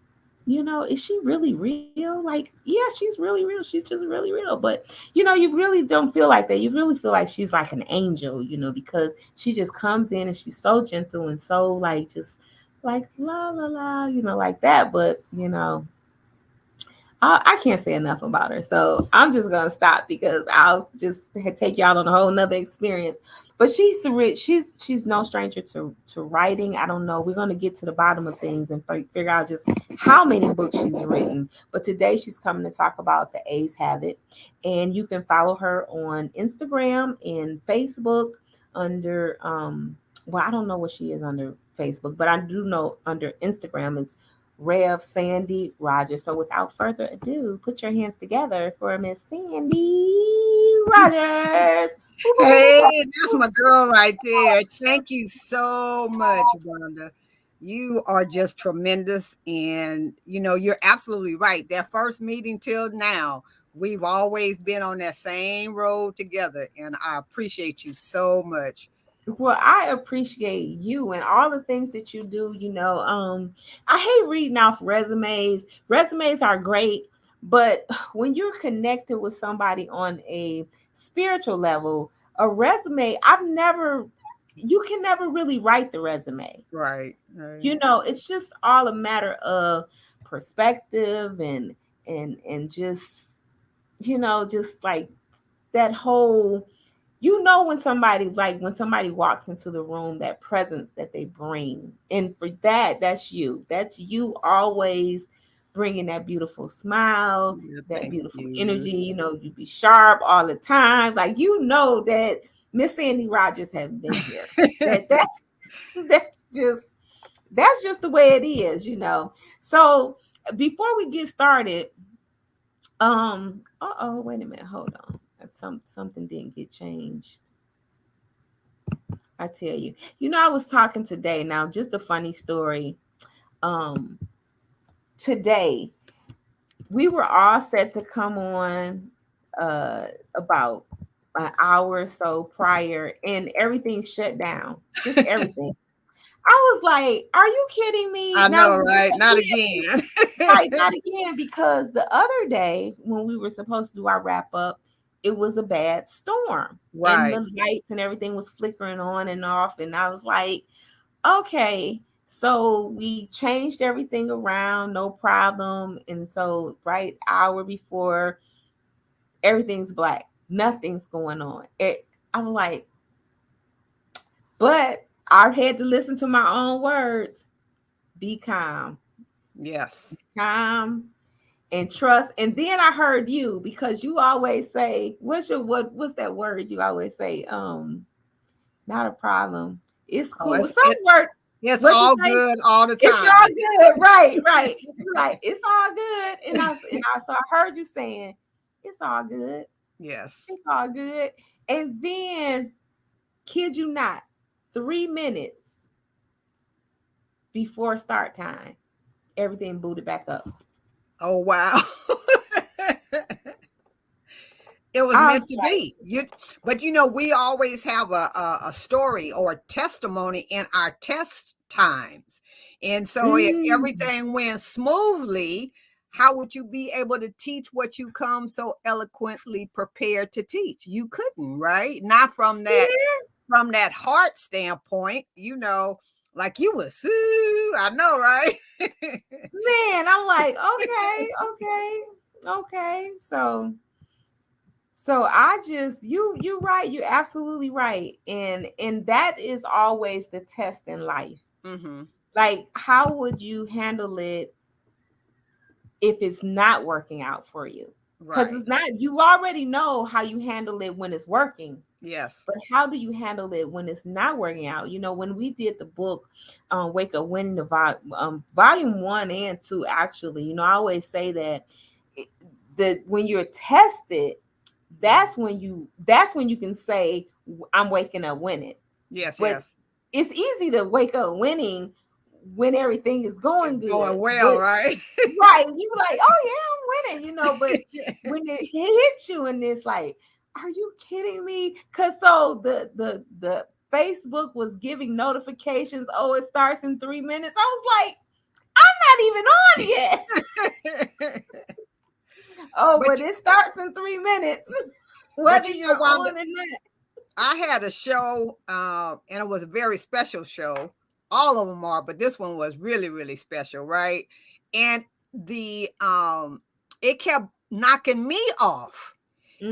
Is she really real? Like, yeah, she's really real. She's just really real. But you really don't feel like that. You really feel like she's like an angel, because she just comes in and she's so gentle and so like just like la la la, like that. But I can't say enough about her. So I'm just gonna stop because I'll just take y'all on a whole nother experience. But she's no stranger to writing. I don't know. We're gonna get to the bottom of things and figure out just how many books she's written. But today she's coming to talk about the A's Habit, and you can follow her on Instagram and Facebook under well, I don't know what she is under Facebook, but I do know under Instagram it's Rev Sandy Rogers. So without further ado, put your hands together for Miss Sandy Rogers. Hey, that's my girl right there. Thank you so much, Wanda. You are just tremendous. And, you're absolutely right. That first meeting till now, we've always been on that same road together. And I appreciate you so much. Well, I appreciate you and all the things that you do. I hate reading off resumes. Resumes are great, but when you're connected with somebody on a spiritual level, a resume, you can never really write the resume. Right. It's just all a matter of perspective and just like that whole, when somebody walks into the room, that presence that they bring, and for that's you always bringing that beautiful smile, Yeah, that thank beautiful you. energy. You be sharp all the time, like that Miss Sandy Rogers have been here. that's just the way it is. So before we get started, wait a minute, hold on. That's something didn't get changed. I tell you. I was talking today. Now, just a funny story. Um, Today we were all set to come on about an hour or so prior, and everything shut down. Just everything. I was like, "Are you kidding me?" I Now, know, right? Not again. right, not again, because the other day when we were supposed to do our wrap up, it was a bad storm, and Right. the lights and everything was flickering on and off, and I was like, okay. So we changed everything around, no problem. And so right hour before, everything's black. Nothing's going on. I'm like, but I had to listen to my own words. Be calm. Yes. Calm and trust. And then I heard you, because you always say, what's that word you always say? Not a problem. It's Oh, cool. Some word. it's What you all say? good all the It's time. all good, right, right. You're like, it's all good, so I heard you saying, it's all good, Yes. it's all good, and then, kid you not, 3 minutes before start time, everything booted back up. Oh, wow. It was I meant was to like, be. But we always have a story or a testimony in our test times. And so if mm, everything went smoothly, how would you be able to teach what you come so eloquently prepared to teach? You couldn't, right? Not from see that heart standpoint, like you was, I know, right? man, I'm like, okay, okay, okay. So I just, you're right, you're absolutely right, and that is always the test in life. Mm-hmm. Like, how would you handle it if it's not working out for you? Because Right. it's not, you already know how you handle it when it's working, Yes. but how do you handle it when it's not working out? When we did the book, Wake Up Winning, volume 1 and 2, actually, I always say that when you're tested, that's when you can say, I'm waking up winning. Yes. But Yes. it's easy to wake up winning when everything is going It's good. going well, But right? right, you like, oh yeah, I'm winning, But when it hits you and it's like, are you kidding me? Because so the Facebook was giving notifications. Oh, it starts in 3 minutes. I was like, I'm not even on yet. Oh, But but it starts in 3 minutes, but whether you're Wanda, on or not. I had a show, and it was a very special show. All of them are, but this one was really, really special, right? And the it kept knocking me off.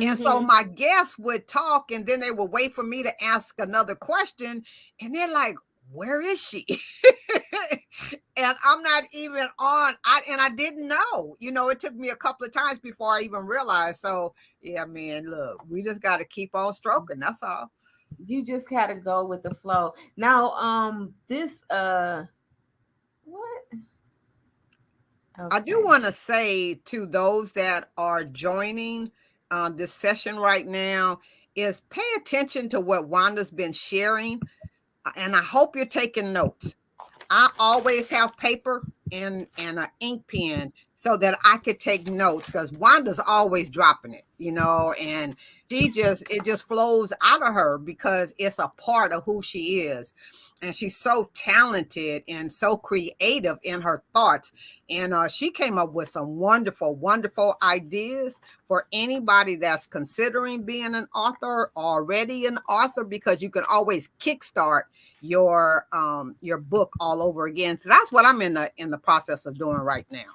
And so Mm-hmm. my guests would talk, and then they would wait for me to ask another question. And they're like, where is she? And I'm not even on. I didn't know. It took me a couple of times before I even realized. So yeah, man, look, we just got to keep on stroking. That's all. You just gotta go with the flow. Now, this what? I do Okay. want to say to those that are joining this session right now is pay attention to what Wanda's been sharing, and I hope you're taking notes. I always have paper and an ink pen so that I could take notes, because Wanda's always dropping it, and it just flows out of her because it's a part of who she is. And she's so talented and so creative in her thoughts. And she came up with some wonderful, wonderful ideas for anybody that's considering being an author, already an author, because you can always kickstart your book all over again. So that's what I'm in the process of doing right now.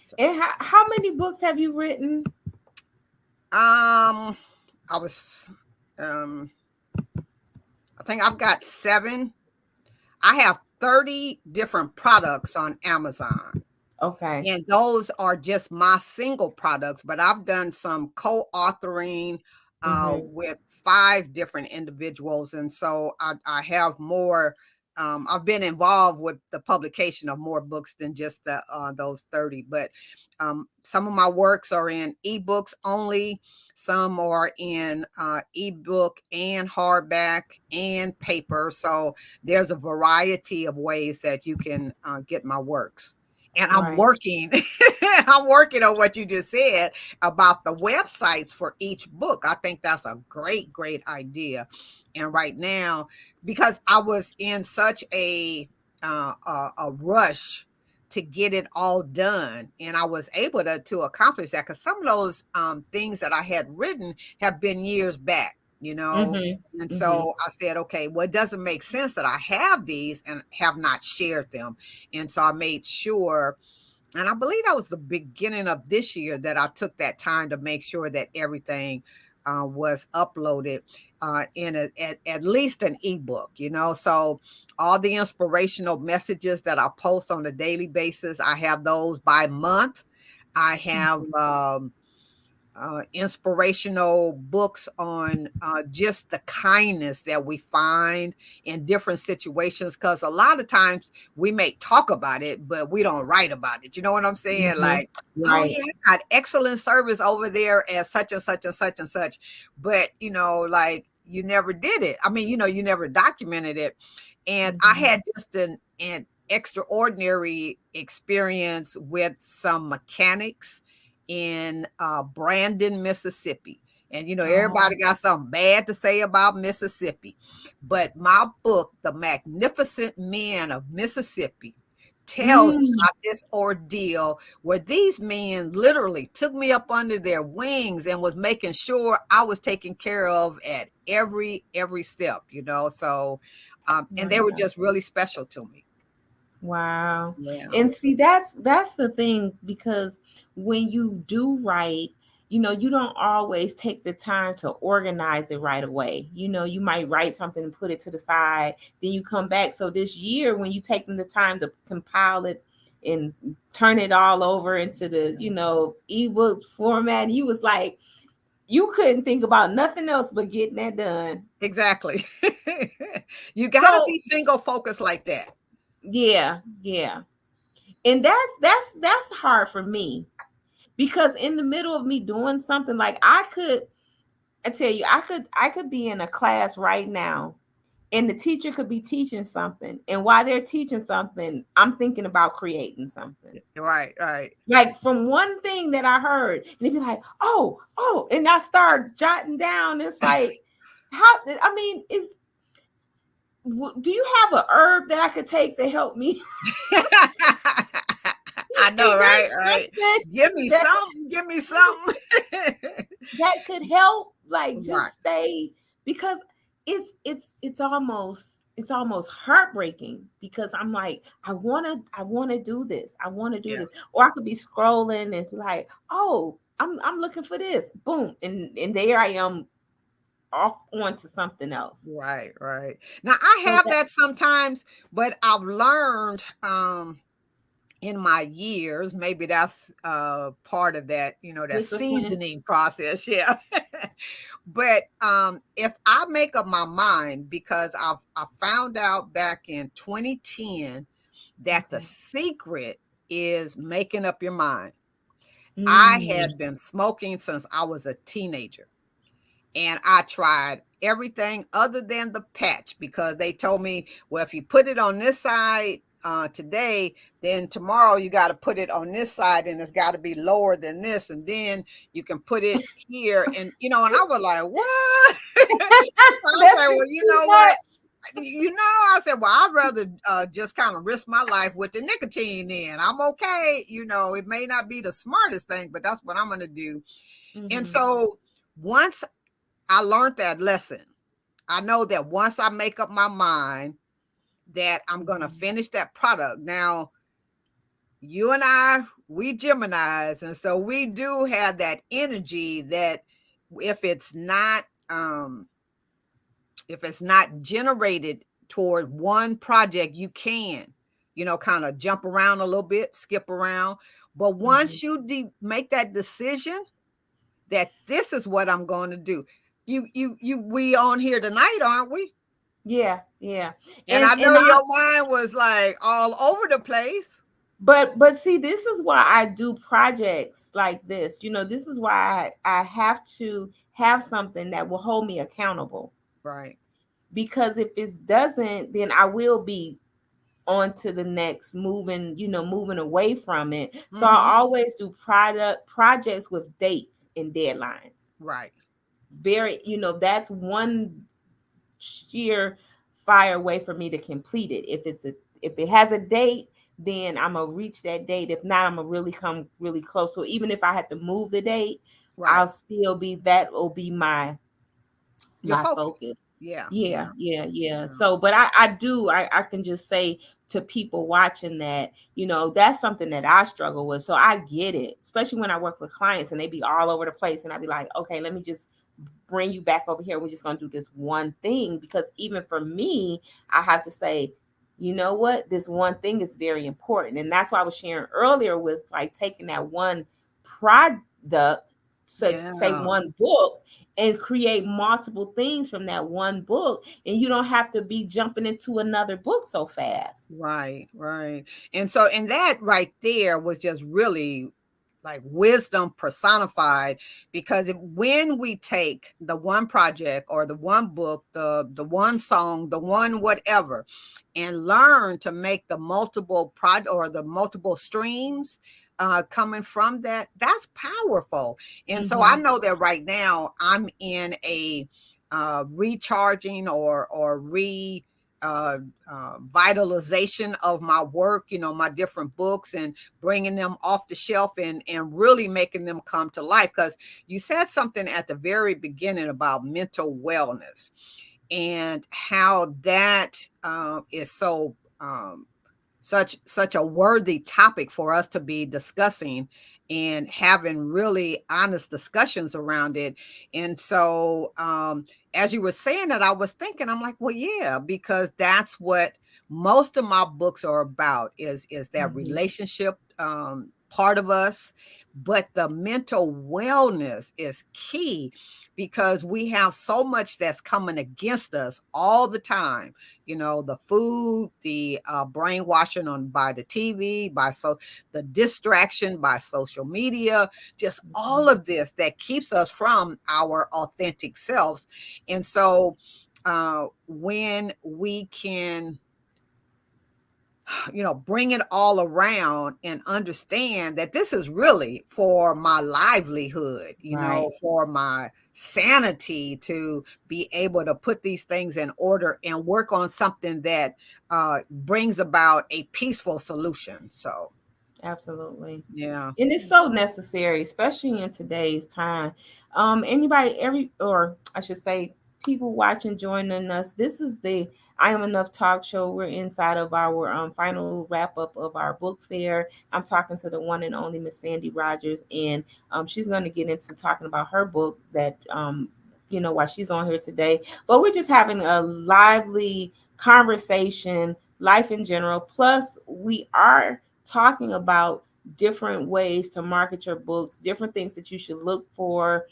So, And how many books have you written? I was I think I've got 7. I have 30 different products on Amazon. Okay. And those are just my single products, but I've done some co-authoring Mm-hmm. with 5 different individuals. And so I have more I've been involved with the publication of more books than just the those 30, but some of my works are in ebooks only. Some are in ebook and hardback and paper. So there's a variety of ways that you can get my works. And I'm Right. working, I'm working on what you just said about the websites for each book. I think that's a great, great idea. And right now, because I was in such a rush to get it all done, and I was able to accomplish that because some of those things that I had written have been years back, you know. And Mm-hmm. Mm-hmm. so I said, okay, well, it doesn't make sense that I have these and have not shared them. And so I made sure, and I believe that was the beginning of this year that I took that time to make sure that everything was uploaded in at least an ebook, you know. So all the inspirational messages that I post on a daily basis, I have those by month. I have inspirational books on just the kindness that we find in different situations. Because a lot of times we may talk about it, but we don't write about it. You know what I'm saying? Mm-hmm. Like, oh Right. yeah, I got excellent service over there as such and such and such and such. But you know, like you never did it. I mean, you know, you never documented it. And I Mm-hmm. had just an extraordinary experience with some mechanics in Brandon, Mississippi. And you know, Oh. everybody got something bad to say about Mississippi. But my book, The Magnificent Men of Mississippi, tells Mm. about this ordeal where these men literally took me up under their wings and was making sure I was taken care of at every step, you know. So and they were Wow. just really special to me. Wow. Yeah. And see, that's the thing, because when you do write, you don't always take the time to organize it right away. You might write something and put it to the side, then you come back. So this year, when you taking the time to compile it and turn it all over into the, ebook format, you was like, you couldn't think about nothing else but getting that done. Exactly. You got to So be single focused like that. yeah, yeah. And that's hard for me, because in the middle of me doing something, like I tell you, I could be in a class right now, and the teacher could be teaching something, and while they're teaching something, I'm thinking about creating something, Right, right. like from one thing that I heard, and they'd be like, oh, and I start jotting down. It's like, how, I mean, do you have a herb that I could take to help me? I know, Is there right, right. something Give me that something. Give me something. that could help, like, Right. just stay, because it's almost heartbreaking, because I'm like, I want to do this, I want to do Yeah. this, or I could be scrolling and be like, oh, I'm looking for this, boom, and there I am, off onto something else. Right, right. Now I So have that that sometimes, but I've learned in my years, maybe that's part of that, you know, that discipline. seasoning process. Yeah. But if I make up my mind, because I found out back in 2010 that the Okay. secret is making up your mind. I Mm, had been smoking since I was a teenager, and I tried everything other than the patch because they told me, well, if you put it on this side today, then tomorrow you got to put it on this side and it's got to be lower than this. And then you can put it here. And, you know, and I was like, what? I was that's like, just well, you too know much. what? I said, well, I'd rather just kind of risk my life with the nicotine in. I'm okay. You know, it may not be the smartest thing, but that's what I'm going to do. And Hmm. so once I learned that lesson, I know that once I make up my mind that I'm going to finish that product. Now, you and I, we Geminis, and so we do have that energy that if it's not generated toward one project, you can, you know, kind of jump around a little bit, skip around. But Hmm. once you make that decision that this is what I'm going to do, we on here tonight, aren't we? Yeah, yeah. And I know And I your mind was like all over the place. but see, this is why I do projects like this. You know, this is why I have to have something that will hold me accountable. Right. Because if it doesn't, then I will be on to the next, moving, moving away from it. So Mm-hmm. I always do product projects with dates and deadlines. Right. Very, that's one sheer fire away for me to complete it. If it has a date, then I'm gonna reach that date. If not, I'm gonna really come really close. So even if I had to move the date, Right. I'll still be that will be Your my focus. focus. Yeah. Yeah, Yeah. yeah, yeah. Yeah. So, but I can just say to people watching that, that's something that I struggle with. So I get it, especially when I work with clients and they be all over the place, and I be like, okay, let me just bring you back over here. We're just going to do this one thing, because even for me, I have to say, you know what, this one thing is very important. And that's why I was sharing earlier with like taking that one product, such say Yeah. one book, and create multiple things from that one book. And you don't have to be jumping into another book so fast. Right, right. And so, and that right there was just really like wisdom personified, because when we take the one project or the one book, the one song, the one whatever, and learn to make the multiple or the multiple streams coming from that, that's powerful. And so I Mm-hmm. know that right now I'm in a recharging or uh, vitalization of my work, my different books, and bringing them off the shelf and really making them come to life. Because you said something at the very beginning about mental wellness and how that is so such a worthy topic for us to be discussing and having really honest discussions around it. And so as you were saying that, I was thinking, I'm like, well, yeah, because that's what most of my books are about, is that Mm-hmm. relationship part of us. But the mental wellness is key, because we have so much that's coming against us all the time. The food, the brainwashing on by the TV, the distraction by social media, just all of this that keeps us from our authentic selves. And so when we can bring it all around and understand that this is really for my livelihood, Right. for my sanity, to be able to put these things in order and work on something that brings about a peaceful solution. So, Absolutely. yeah. And it's so necessary, especially in today's time. Or I should say, people watching, joining us. This is the I Am Enough talk show. We're inside of our final wrap up of our book fair. I'm talking to the one and only Miss Sandy Rogers, and she's going to get into talking about her book that why she's on here today. But we're just having a lively conversation, life in general. Plus, we are talking about different ways to market your books, different things that you should look for.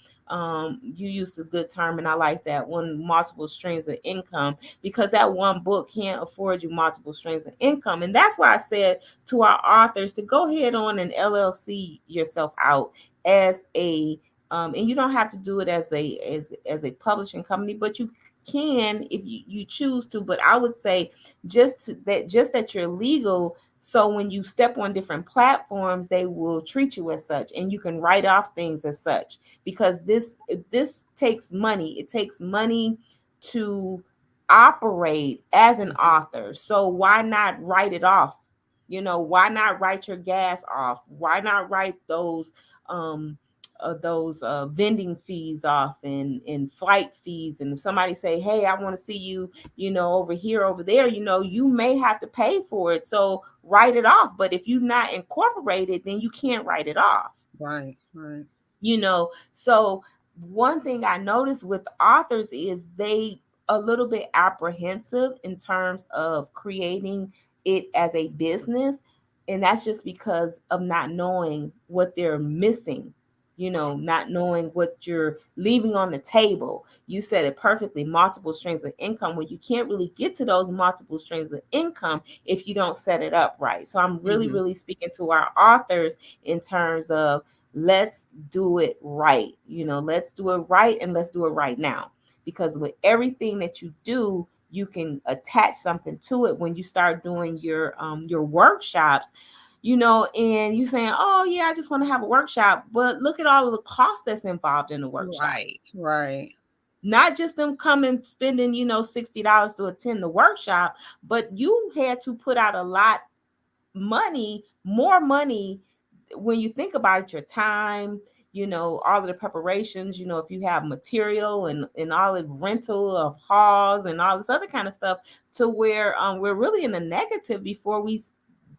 You used a good term, and I like that one: multiple streams of income, because that one book can't afford you multiple streams of income. And that's why I said to our authors to go ahead on and LLC yourself out as a and you don't have to do it as a publishing company, but you can if you choose to. But I would say just that you're legal, so when you step on different platforms, they will treat you as such, and you can write off things as such. Because this takes money. It takes money to operate as an author. So why not write it off? Why not write your gas off? Why not write those vending fees off, and flight fees? And if somebody say, hey, I want to see you, over here, over there, you may have to pay for it. So write it off. But if you're not incorporated, then you can't write it off. Right, right. So one thing I noticed with authors is they a little bit apprehensive in terms of creating it as a business. And that's just because of not knowing what they're missing. not knowing what you're leaving on the table. You said it perfectly, multiple streams of income, when you can't really get to those multiple streams of income if you don't set it up right. So I'm really, Mhm. really speaking to our authors in terms of let's do it right. Let's do it right, and let's do it right now. Because with everything that you do, you can attach something to it when you start doing your workshops, and you saying, oh yeah, I just want to have a workshop, but look at all of the cost that's involved in the workshop. Right, right. Not just them coming spending, $60 to attend the workshop, but you had to put out a lot more money when you think about it, your time, all of the preparations, if you have material and all the rental of halls and all this other kind of stuff, to where we're really in the negative before we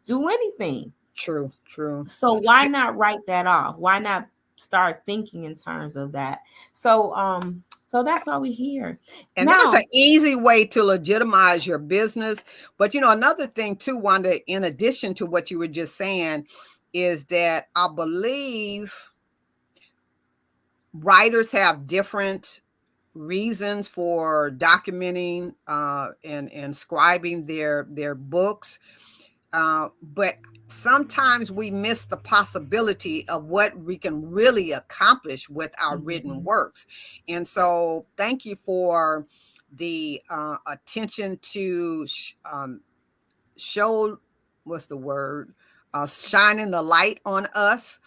do anything. True, true. So why not write that off? Why not start thinking in terms of that? So that's all we hear. And that's Now, an easy way to legitimize your business. But another thing too, Wanda, in addition to what you were just saying, is that I believe writers have different reasons for documenting and scribing their books. But sometimes we miss the possibility of what we can really accomplish with our written mhm, works. And so thank you for the attention to show, what's the word, shining the light on us,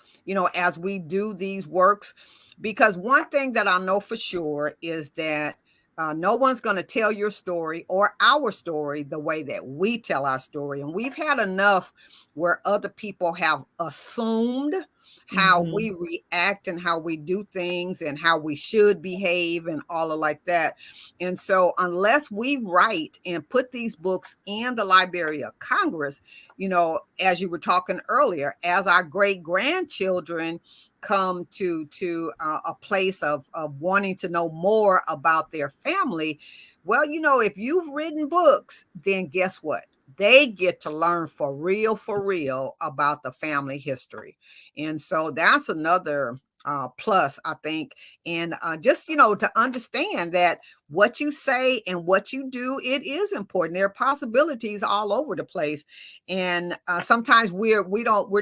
as we do these works. Because one thing that I know for sure is that no one's going to tell your story or our story the way that we tell our story. And we've had enough where other people have assumed how mhm, we react and how we do things and how we should behave and all of like that. And so unless we write and put these books in the Library of Congress, as you were talking earlier, as our great grandchildren come to a place of wanting to know more about their family, well, if you've written books, then guess what? They get to learn for real about the family history. And so that's another plus, I think. And just, to understand that what you say and what you do, it is important. There are possibilities all over the place. And sometimes we're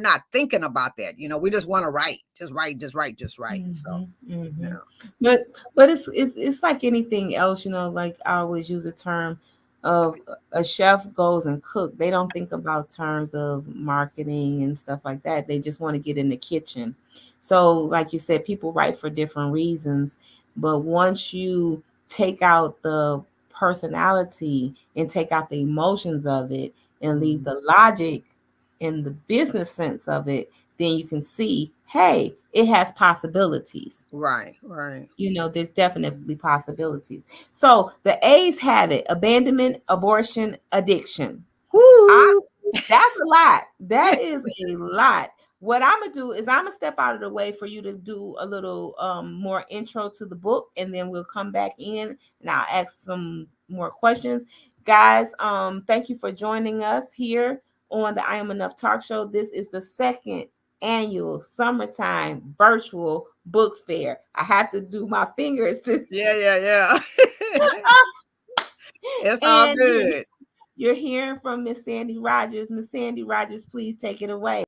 not thinking about that. We just want to write, just write, just write, just write. So, mhm, you mhm. know, But it's like anything else, like I always use the term of a chef goes and cook. They don't think about terms of marketing and stuff like that. They just want to get in the kitchen. So like you said, people write for different reasons, but once you take out the personality and take out the emotions of it and leave mhm. the logic and the business sense of it, then you can see, hey, it has possibilities. Right, right. There's definitely possibilities. So the A's have it: abandonment, abortion, addiction. I Woo! That's a lot. That is a lot. What I'm gonna do is I'm gonna step out of the way for you to do a little more intro to the book, and then we'll come back in and I'll ask some more questions. Guys, thank you for joining us here on the I Am Enough Talk Show. This is the second annual summertime virtual book fair. I have to do my fingers to Yeah, yeah, yeah. It's all and good. you're hearing from Miss Sandy Rogers. Miss Sandy Rogers, please take it away.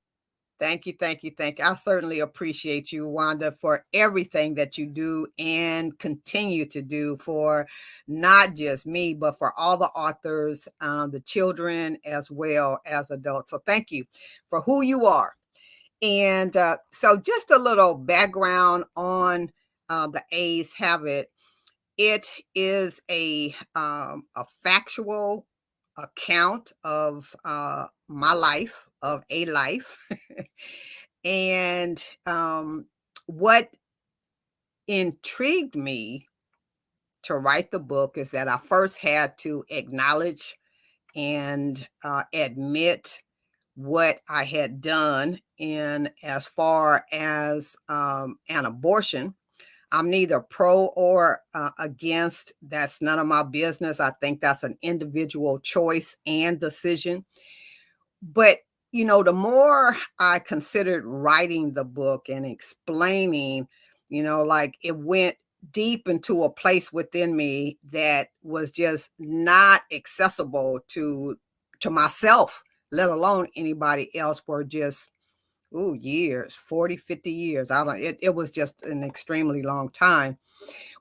Thank you, thank you, thank you. I certainly appreciate you, Wanda, for everything that you do and continue to do for not just me, but for all the authors, the children, as well as adults. So thank you for who you are. And so just a little background on the A's Habit. It is a factual account of my life, of a life. And what intrigued me to write the book is that I first had to acknowledge and admit what I had done in as far as an abortion. I'm neither pro or against. That's none of my business. I think that's an individual choice and decision. But, the more I considered writing the book and explaining, like it went deep into a place within me that was just not accessible to myself, let alone anybody else, for just years, 40, 50 years. I don't it was just an extremely long time.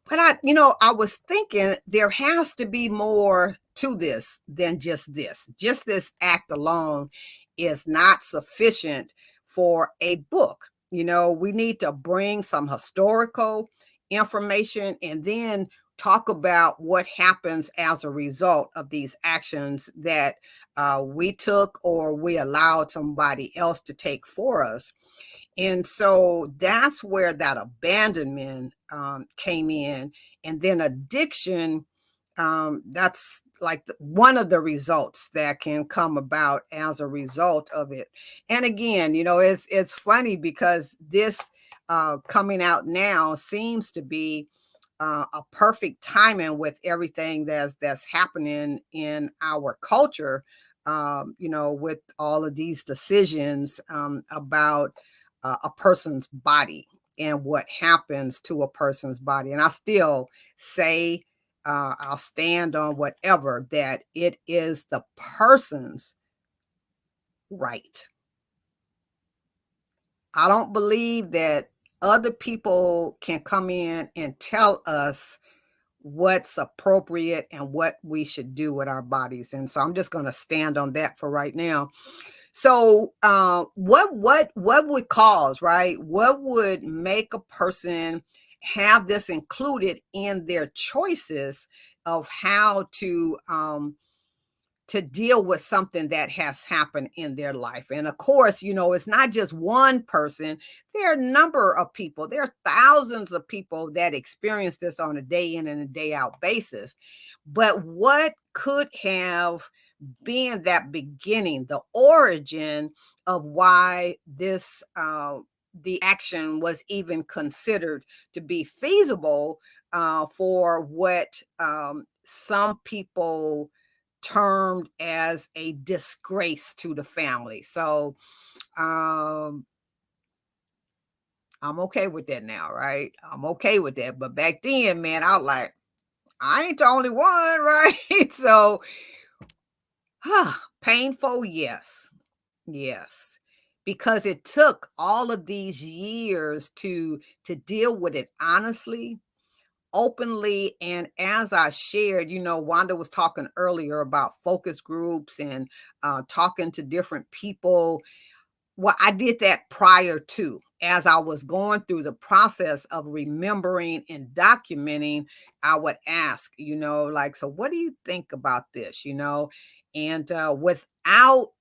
But I was thinking there has to be more to this than just this. Just this act alone is not sufficient for a book. We need to bring some historical information and then talk about what happens as a result of these actions that we took or we allowed somebody else to take for us. And so that's where that abandonment came in. And then addiction, that's like one of the results that can come about as a result of it. And again, it's funny because this coming out now seems to be a perfect timing with everything that's happening in our culture, with all of these decisions about a person's body and what happens to a person's body. And I still say, I'll stand on whatever, that it is the person's right. I don't believe that other people can come in and tell us what's appropriate and what we should do with our bodies. And so I'm just going to stand on that for right now. So what would cause, right? What would make a person have this included in their choices of how to deal with something that has happened in their life? And of course, it's not just one person. There are a number of people. There are thousands of people that experience this on a day in and a day out basis. But what could have been that beginning, the origin of why this the action was even considered to be feasible for what some people termed as a disgrace to the family. So I'm okay with that now, right? I'm okay with that. But back then, man, I was like, I ain't the only one, right? So painful, yes. Yes. Because it took all of these years to deal with it honestly, openly. And as I shared, Wanda was talking earlier about focus groups and talking to different people. Well, I did that prior to, as I was going through the process of remembering and documenting. I would ask, like, so what do you think about this? And without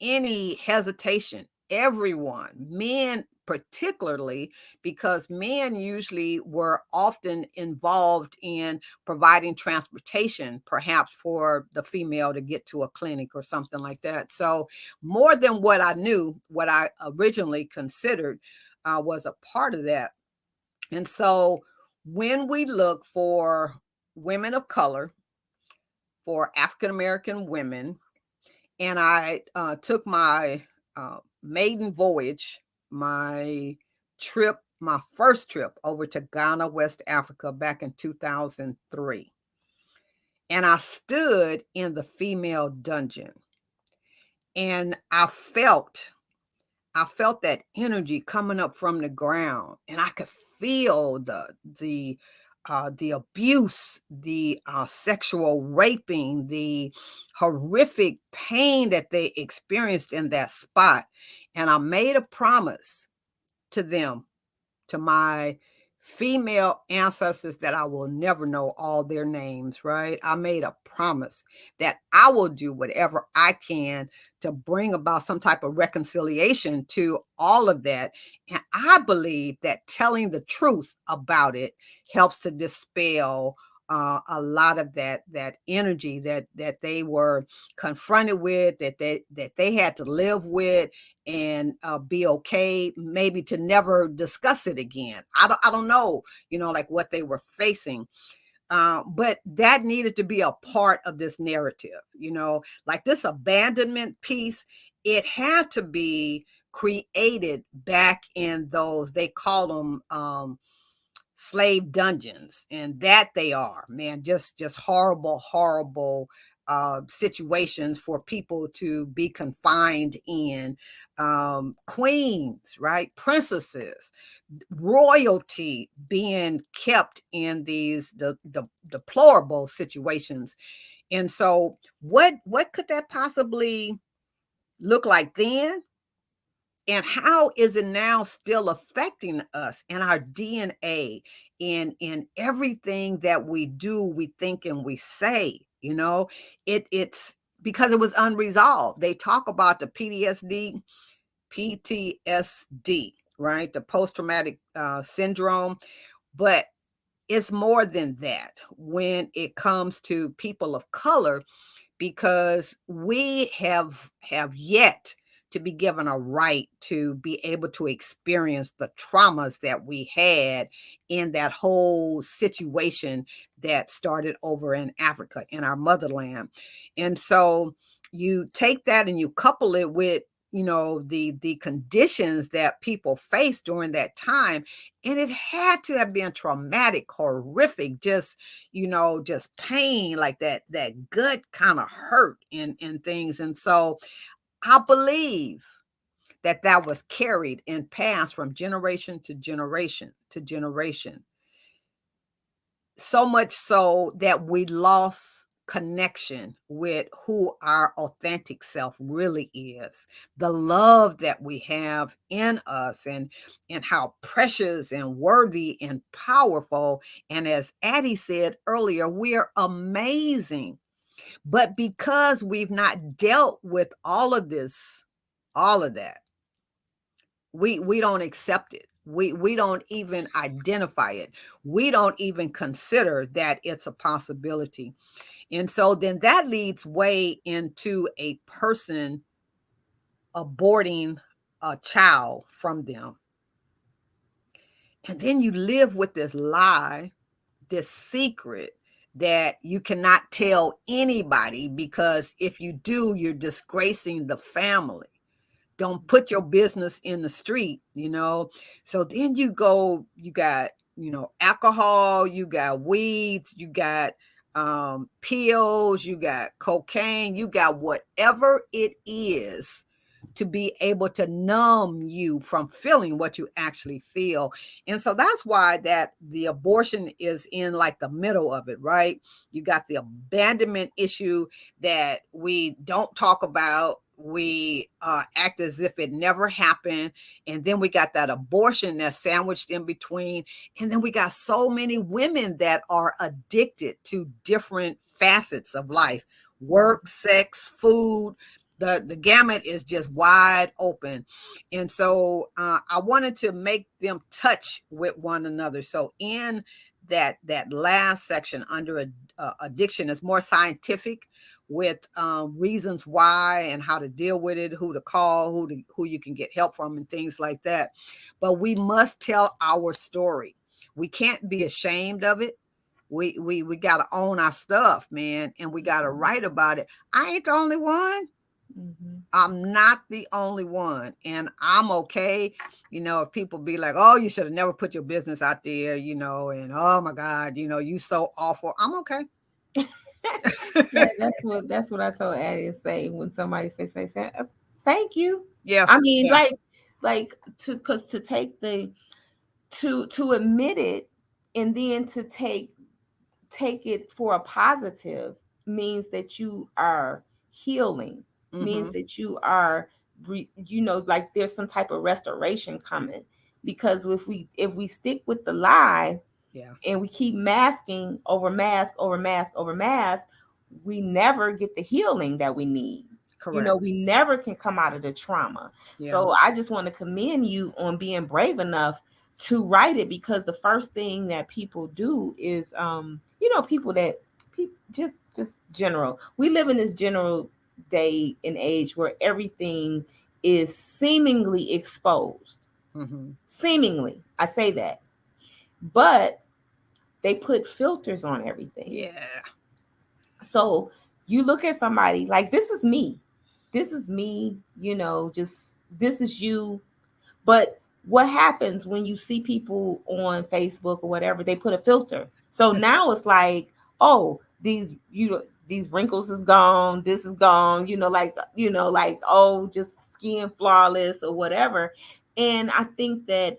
any hesitation, everyone, men particularly, because men usually were often involved in providing transportation, perhaps for the female to get to a clinic or something like that. So more than what I knew, what I originally considered was a part of that. And so when we look for women of color, for African American women, and I took my maiden voyage, my first trip over to Ghana, West Africa, back in 2003. And I stood in the female dungeon, and I felt that energy coming up from the ground, and I could feel the abuse, the sexual raping, the horrific pain that they experienced in that spot. And I made a promise to them, to my female ancestors, that I will never know all their names, right? I made a promise that I will do whatever I can to bring about some type of reconciliation to all of that. And I believe that telling the truth about it helps to dispel a lot of that energy that they were confronted with, that they had to live with, and be okay, maybe to never discuss it again. I don't know, like what they were facing. But that needed to be a part of this narrative, like this abandonment piece. it had to be created back in those, they call them slave dungeons, and that they are, man, just horrible situations for people to be confined in. Queens, right, princesses, royalty being kept in these the deplorable situations. And so what could that possibly look like then? And how is it now still affecting us and our DNA in everything that we do, we think, and we say? It's because it was unresolved. They talk about the PTSD, right? The post-traumatic syndrome, but it's more than that when it comes to people of color, because we have yet to be given a right to be able to experience the traumas that we had in that whole situation that started over in Africa, in our motherland. And so you take that and you couple it with the conditions that people faced during that time, and it had to have been traumatic, horrific, just pain, like that gut kind of hurt and things. And so I believe that was carried and passed from generation to generation to generation, so much so that we lost connection with who our authentic self really is, the love that we have in us, and how precious and worthy and powerful. And as Addie said earlier, we're amazing. But because we've not dealt with all of this, all of that, we don't accept it. We don't even identify it. We don't even consider that it's a possibility. And so then that leads way into a person aborting a child from them. And then you live with this lie, this secret that you cannot tell anybody, because if you do, you're disgracing the family. Don't put your business in the street. So then you got, alcohol, you got weeds, you got pills, you got cocaine, you got whatever it is to be able to numb you from feeling what you actually feel. And so that's why that the abortion is in like the middle of it, right? You got the abandonment issue that we don't talk about. We act as if it never happened. And then we got that abortion that's sandwiched in between. And then we got so many women that are addicted to different facets of life: work, sex, food. The gamut is just wide open. And so I wanted to make them touch with one another. So in that last section under addiction is more scientific, with reasons why and how to deal with it, who to call, who you can get help from, and things like that. But we must tell our story. We can't be ashamed of it. We got to own our stuff, man, and we got to write about it. I ain't the only one. Mm-hmm. I'm not the only one, and I'm okay. If people be like, "Oh, you should have never put your business out there," and "Oh my God, you so awful," I'm okay. Yeah, that's what I told Addie to say when somebody say thank you. Yeah. I mean, Yeah. like to take to admit it, and then to take it for a positive, means that you are healing, means Mm-hmm. that you are like there's some type of restoration coming. Because if we stick with the lie, Yeah. and we keep masking over mask over mask over mask, we never get the healing that we need. Correct. We never can come out of the trauma. Yeah. So I just want to commend you on being brave enough to write it, because the first thing that people do is people that just general. We live in this general day and age where everything is seemingly exposed. Mm-hmm. Seemingly, I say that. But they put filters on everything. Yeah. So you look at somebody like, this is me. this is me, just this is you. But what happens when you see people on Facebook or whatever, they put a filter. So now it's like, oh, these wrinkles is gone, this is gone, like, oh, just skin flawless or whatever. And I think that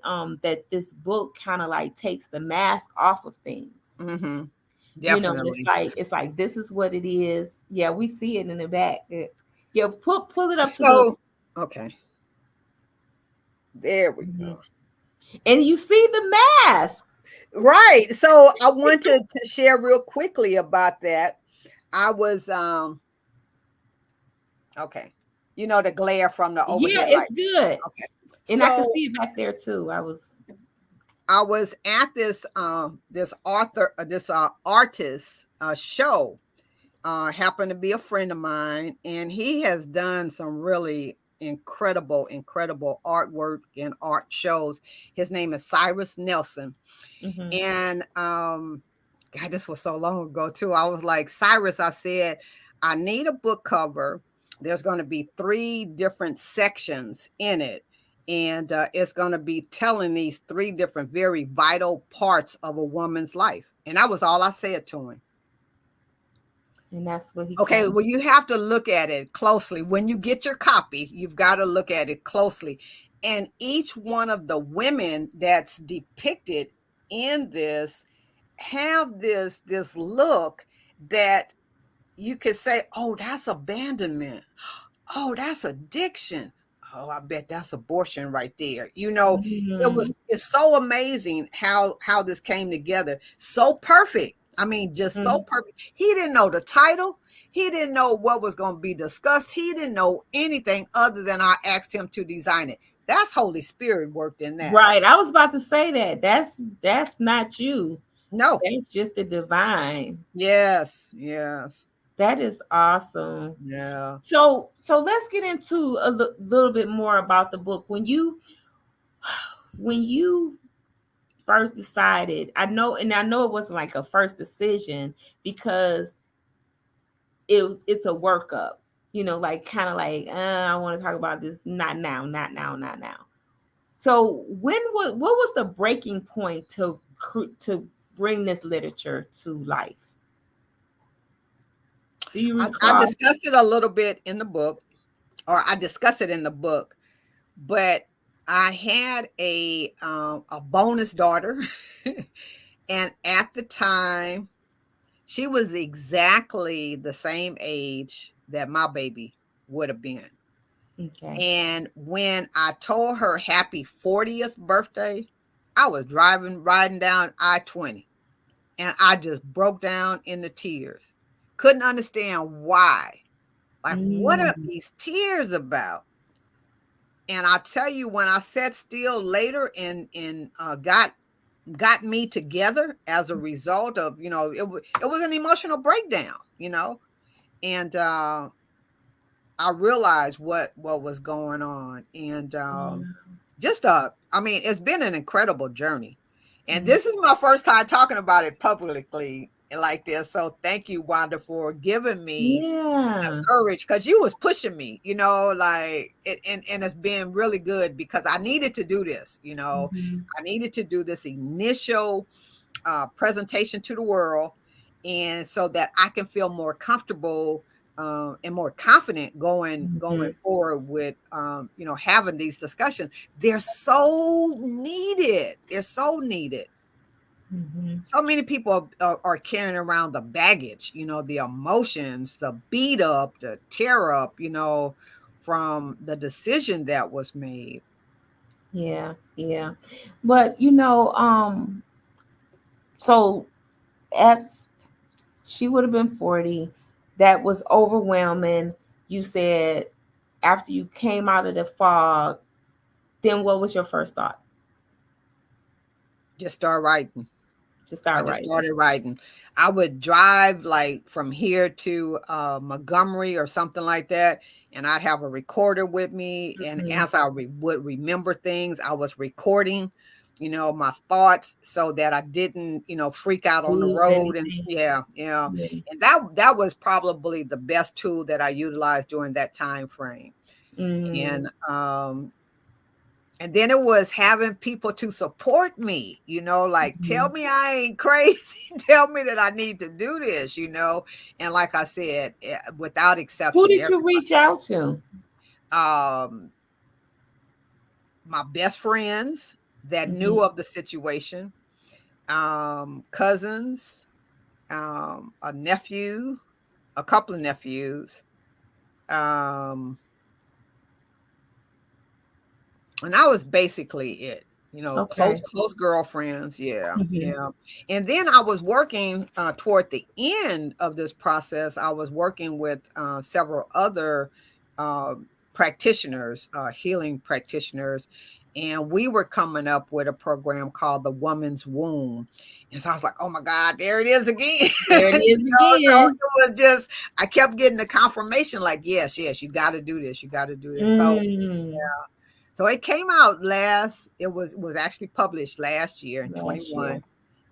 this book kind of like takes the mask off of things. Mm-hmm. It's Definitely. like this is what it is. Yeah, we see it in the back. Yeah, pull it up to the. So, okay, there we Mhm. go. And you see the mask. Right. So I wanted to share real quickly about that. I was okay. You know the glare from the Yeah, overhead light. it's good. Okay. And I can So see it back there too. I was at this artist show. Happened to be a friend of mine, and he has done some really incredible artwork and art shows. His name is Cyrus Nelson. Mhm. And God, this was so long ago too. I was like, Cyrus, I said, I need a book cover. There's going to be 3 different sections in it. And it's going to be telling these 3 different, very vital parts of a woman's life. And that was all I said to him. And that's what he Okay, came. well, you have to look at it closely. When you get your copy, you've got to look at it closely. And each one of the women that's depicted in this have this look that you could say, oh, that's abandonment. Oh, that's addiction. Oh, I bet that's abortion right there. Mhm. It's so amazing how this came together. So perfect. I mean, just so Mhm. perfect. He didn't know the title. He didn't know what was going to be discussed. He didn't know anything other than I asked him to design it. That's Holy Spirit worked in that. Right. I was about to say that. That's not you. No. That's just the divine. Yes. Yes. That is awesome. Yeah. So let's get into a little bit more about the book. When you first decided, I know it wasn't like a first decision because it's a workup, like kind of like, I want to talk about this, not now, not now, not now. So what was the breaking point to bring this literature to life? Do you I recall? discussed it a little bit in the book, or I discuss it in the book, but I had a bonus daughter, and at the time, she was exactly the same age that my baby would have been. Okay. And when I told her happy 40th birthday, I was riding down I-20, and I just broke down into tears. Couldn't understand why. Like, what are Mm, these tears about? And I tell you, when I sat still later and got me together as a result of, it was an emotional breakdown, and I realized what was going on. And just I mean, it's been an incredible journey. And mm. this is my first time talking about it publicly like this. So thank you, Wanda, for giving me Yeah. courage, because you was pushing me, like it, and it's been really good because I needed to do this. Mhm. I needed to do this initial presentation to the world, and so that I can feel more comfortable and more confident going Mhm. forward with having these discussions. They're so needed. They're so needed. Mhm. So many people are carrying around the baggage, the emotions, the beat up, the tear up, from the decision that was made. Yeah, yeah. But so at she would have been 40. That was overwhelming. You said after you came out of the fog, then what was your first thought? Just start writing. Just I start just writing. started writing. I would drive like from here to Montgomery or something like that, and I'd have a recorder with me. And Mhm. as I would remember things, I was recording. my thoughts so that I didn't, freak out on the Lose road. And anything. yeah. And that was probably the best tool that I utilized during that time frame. Mm-hmm. And then it was having people to support me, like tell Mm-hmm. me I ain't crazy, tell me that I need to do this, And like I said, without Who exception, did you reach out to? um, my best friends that Mm-hmm. knew of the situation, cousins, a nephew, a couple of nephews, um, and that was basically it. Okay. Close girlfriends. Yeah, Mm-hmm. yeah. And then I was working toward the end of this process. I was working with several other uh, practitioners, healing practitioners, and we were coming up with a program called the Woman's Womb. And so I was like, "Oh my God, there it is again!" There it is So again. it was just I kept getting the confirmation, like, "Yes, yes, you got to do this. You got to do this." Mm. So it came out it was actually published last year in Last 21. year.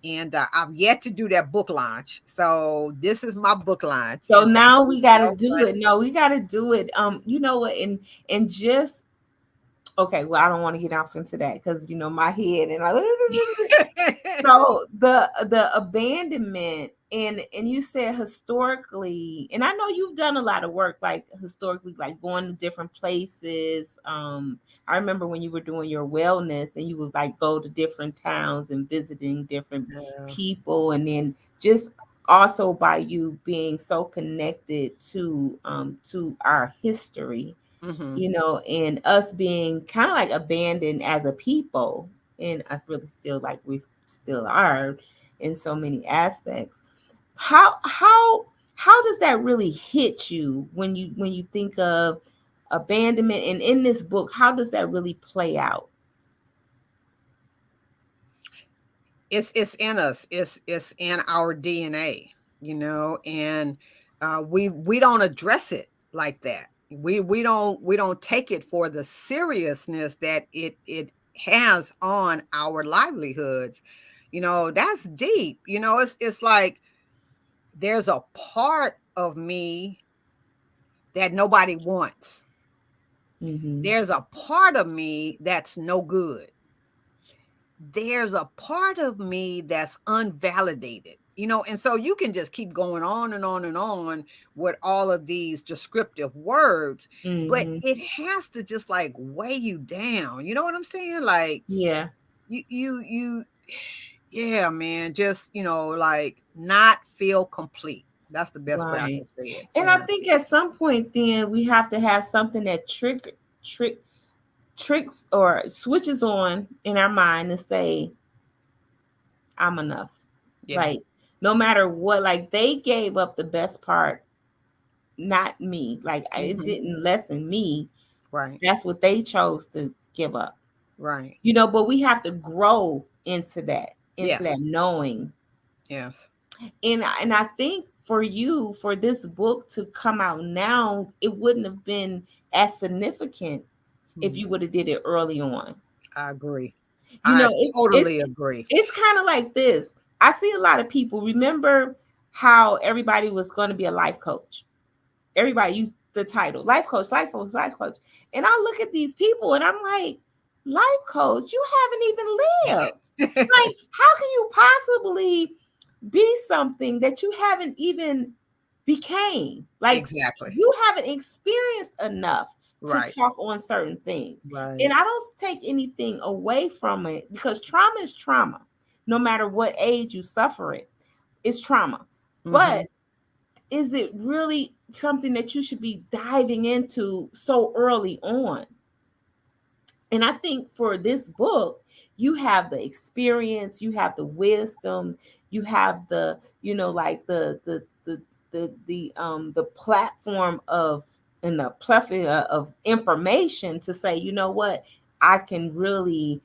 And I've yet to do that book launch. So this is my book launch. So And thank now you we got to so do it. No, we got to do it. You know what? And just okay. Well, I don't want to get off into that because my head and much. so the abandonment and you said historically, and I know you've done a lot of work like historically, like going to different places. I remember when you were doing your wellness and you would like go to different towns and visiting different Yeah. people, and then just also by you being so connected to our history, Hmm. and us being kind of like abandoned as a people. And I really feel like we still are in so many aspects. How does that really hit you when you think of abandonment? And in this book, how does that really play out? It's in us. It's in our DNA, and we don't address it like that. We don't take it for the seriousness that it has on our livelihoods. That's deep. It's like there's a part of me that nobody wants. Mm-hmm. There's a part of me that's no good. There's a part of me that's unvalidated, and so you can just keep going on and on and on with all of these descriptive words, but Mm-hmm. it has to just like weigh you down. You know what I'm saying? Like Yeah. you yeah, man, just, like not feel complete. That's the best way I Right. can say it. And I Yeah. think at some point then we have to have something that tricks or switches on in our mind and say, I'm enough. Yeah. Like, no matter what, like they gave up the best part, not me. Like it Hmm. didn't lessen me. Right. That's what they chose to give up. Right. But we have to grow into that Yes. knowing. Yes. And I think for you, for this book to come out now, it wouldn't have been as significant if Hmm. you would have did it early on. I agree. You I know, it's it's totally agree. it's kind of like this. I see a lot of people remember how everybody was going to be a life coach. Everybody used the title life coach, life coach, life coach. And I look at these people and I'm like, life coach, you haven't even lived. Like, how can you possibly be something that you haven't even became? Like, Exactly. you haven't experienced enough to Right. talk on certain things. And Right. I don't take anything away from it because trauma is trauma. No matter what age you suffer it, it's trauma. Hmm. But is it really something that you should be diving into so early on? And I think for this book, you have the experience, you have the wisdom, you have like the platform of and the plethora of information to say, you know what, I can really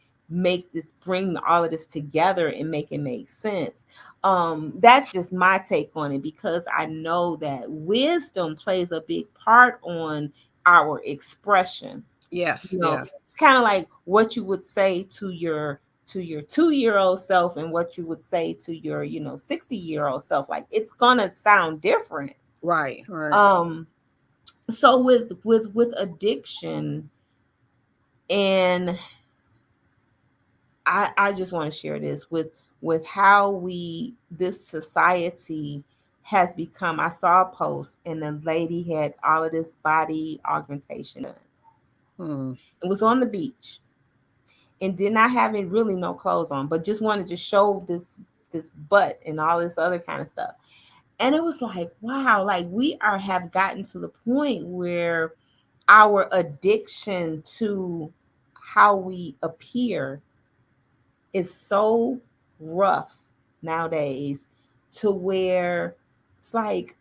bring all of this together and make it make sense. That's just my take on it because I know that wisdom plays a big part on our expression. Yes. you know Yes. it's kind of like what you would say to your to your 2-year-old self and what you would say to your 60-year-old self. Like it's gonna sound different. Right. Right. um so with addiction, and I just want to share this with how this society has become. I saw a post and the lady had all of this body augmentation done. Hmm. It was on the beach and did not have it really no clothes on, but just wanted to show this butt and all this other kind of stuff. And it was like, wow, like we have gotten to the point where our addiction to how we appear is so rough nowadays, to where it's like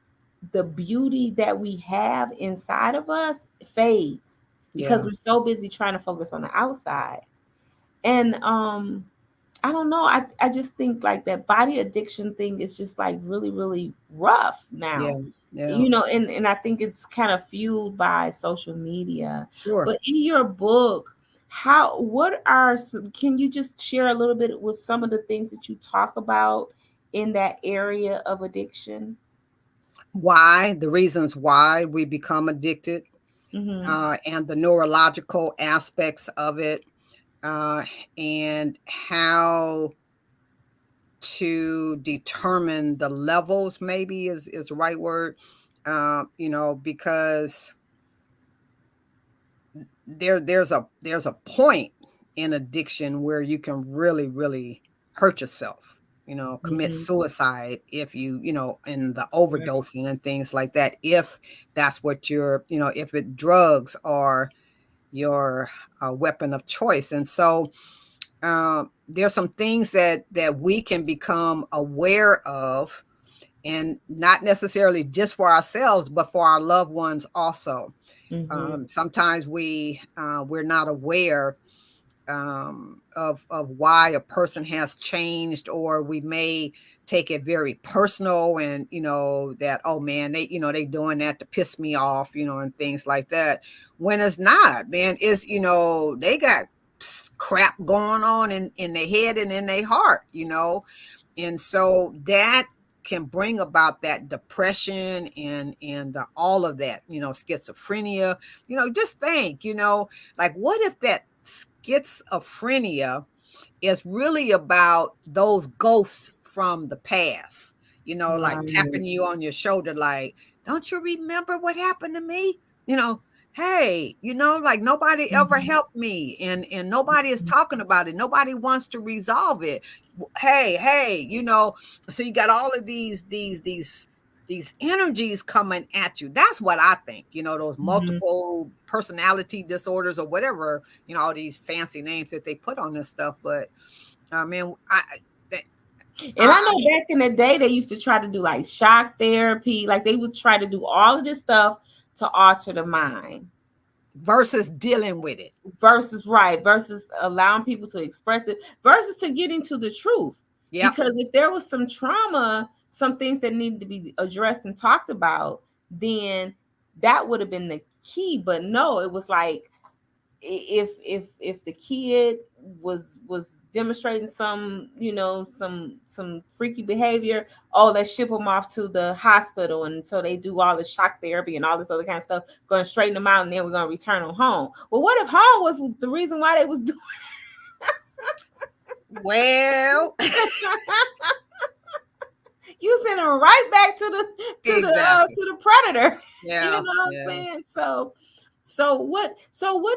the beauty that we have inside of us fades because Yeah. we're so busy trying to focus on the outside. And I don't know, I just think like that body addiction thing is just like really really rough now. Yeah. Yeah. And I think it's kind of fueled by social media. Sure. But in your book, can you just share a little bit with some of the things that you talk about in that area of addiction? Why, the reasons why we become addicted, Mm-hmm. and the neurological aspects of it, uh, and how to determine the levels, maybe is the right word, because there's a point in addiction where you can really really hurt yourself, commit Mm-hmm. suicide if in the Right. overdosing and things like that, if that's what if drugs are your weapon of choice. And so there's some things that we can become aware of, and not necessarily just for ourselves but for our loved ones also. Mm-hmm. Sometimes we're not aware of why a person has changed, or we may take it very personal, and that, oh man, they doing that to piss me off, and things like that, when it's not, man. It's they got crap going on in their head and in their heart, and so that can bring about that depression and all of that, schizophrenia. Just think, like, what if that schizophrenia is really about those ghosts from the past, like Right. tapping you on your shoulder, like, don't you remember what happened to me? You know, hey, like, nobody ever Mm-hmm. helped me, and nobody is talking about it. Nobody wants to resolve it. Hey, so you got all of these energies coming at you. That's what I think, those Mm-hmm. multiple personality disorders, or whatever, all these fancy names that they put on this stuff. But I mean, And I I know back in the day they used to try to do like shock therapy, like they would try to do all of this stuff to alter the mind. versus dealing with it. Versus allowing people to express it, versus to getting to the truth. Yep. Because if there was some trauma, some things that needed to be addressed and talked about, then that would have been the key. But no, it was like, if the kid was demonstrating some some freaky behavior, oh, let's ship them off to the hospital until they do all the shock therapy and all this other kind of stuff, going to straighten them out, and then we're going to return them home. Well, what if home was the reason why they was doing Well, you send them right back to exactly. the predator? You know Yeah. what I'm Yeah. saying? So what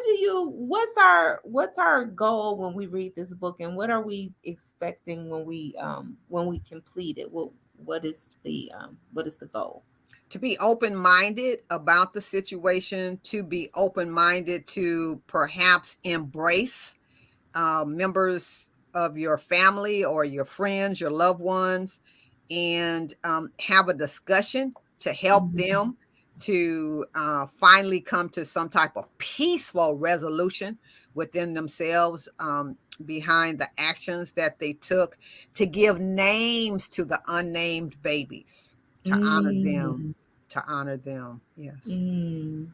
do you what's our goal when we read this book, and what are we expecting when we complete it? What is the goal? To be open-minded about the situation, to be open-minded to perhaps embrace members of your family or your friends, your loved ones, and have a discussion to help Mhm. them to finally come to some type of peaceful resolution within themselves, behind the actions that they took, to give names to the unnamed babies, to honor them, Mm, to honor them. Yes. mm.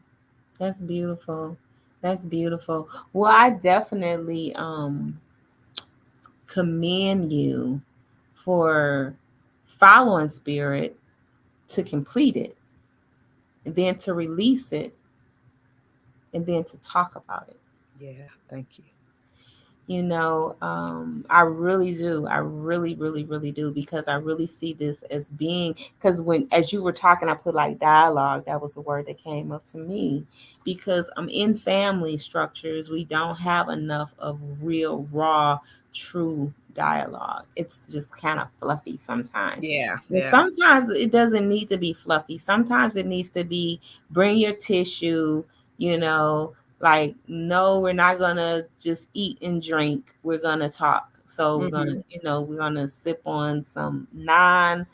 That's beautiful. That's beautiful. Well, I definitely commend you for following spirit to complete it, and then to release it, and then to talk about it. Yeah, thank you. I really do. I really, really, really do, because I really see this as being, because when, as you were talking, I put like dialogue. That was the word that came up to me, because I'm in family structures. We don't have enough of real, raw, true dialogue. It's just kind of fluffy sometimes. Yeah, And yeah. sometimes it doesn't need to be fluffy. Sometimes it needs to be bring your tissue, you know, like, no, we're not gonna just eat and drink. We're gonna talk. So we're gonna, Hmm. we're gonna sip on some non,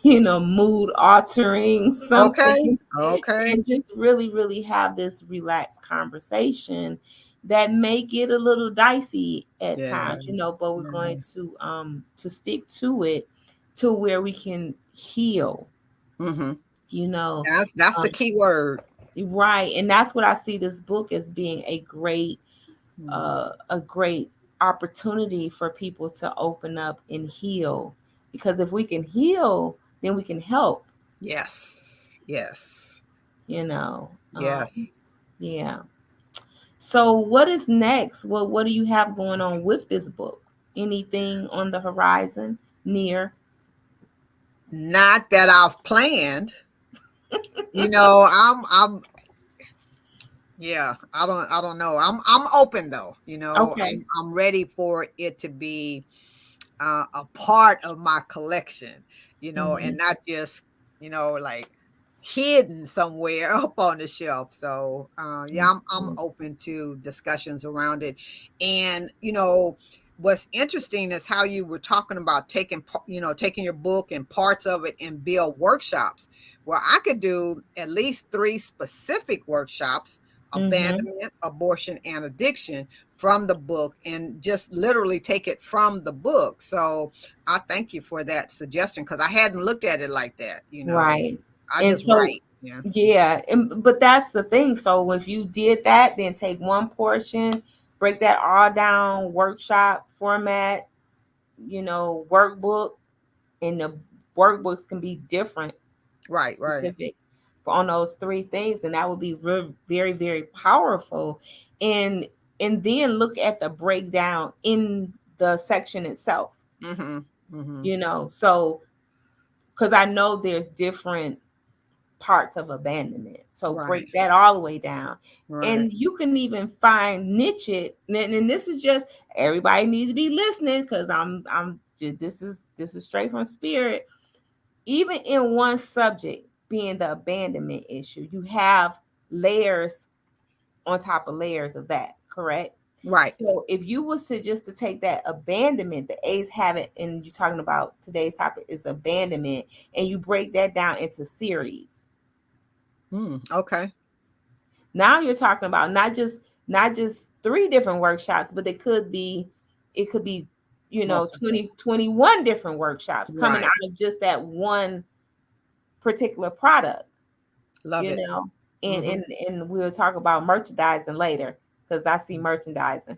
mood altering Okay, something, okay. and just really, really have this relaxed conversation that may get a little dicey at Yeah, times, but we're yeah. going to stick to it to where we can heal, Hmm. you know. That's the Um, key word. right. And that's what I see this book as being Mm. a great opportunity for people to open up and heal. Because if we can heal, then we can help, Yes, yes, you know. yes. Yeah. So what is next? What do you have going on with this book? Anything on the horizon near? Not that I've planned. I'm yeah, I don't know. I'm open though. Okay. I'm ready for it to be a part of my collection, and Hmm. not just, like hidden somewhere up on the shelf. So, yeah, I'm open to discussions around it. And, what's interesting is how you were talking about taking your book and parts of it and build workshops. Well, I could do at least 3 specific workshops: Hmm. abandonment, abortion, and addiction, from the book, and just literally take it from the book. So I thank you for that suggestion, because I hadn't looked at it like that. Right. I And just so, write. Yeah. yeah, but that's the thing. So if you did that, then take one portion, break that all down, workshop format, workbook, and the workbooks can be different, Right, right. specific on those 3 things, and that would be very, very powerful. And then look at the breakdown in the section itself. Mm-hmm. Mm-hmm. So because I know there's different parts of abandonment. So Right, break that all the way down. right. And you can even find niche it. And this is just, everybody needs to be listening, because this is straight from spirit. Even in one subject, being the abandonment issue, you have layers on top of layers of that, correct? Right. So if you was to take that abandonment, the A's have it, and you're talking about today's topic is abandonment, and you break that down into series. Okay. Now you're talking about not just 3 different workshops, but it could be Multiple. 20 21 different workshops coming out Right. of just that one particular product, Love you it. know. And Mm-hmm. and and we'll talk about merchandising later, because I see merchandising.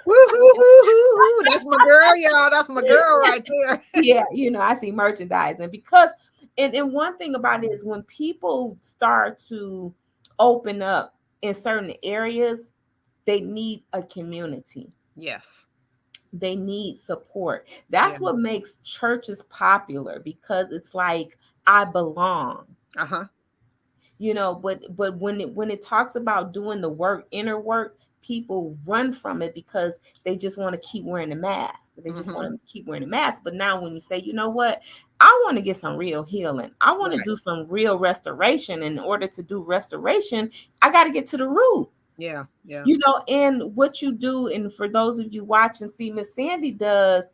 Woo-hoo-hoo-hoo-hoo. That's my girl, y'all. That's my girl right there. Yeah, I see merchandising, because and one thing about it is, when people start to open up in certain areas, they need a community. Yes. They need support. Yeah. That's what makes churches popular, because it's like, I belong. Uh-huh. But when it talks about doing the work, inner work, people run from it, because they just want to keep wearing the mask. They just Mm-hmm. want to keep wearing the mask. But now when you say, you know what, I want to get some real healing, I want to Right. do some real restoration. In order to do restoration, I got to get to the root. Yeah. Yeah. And what you do, and for those of you watching, see, Miss Sandy does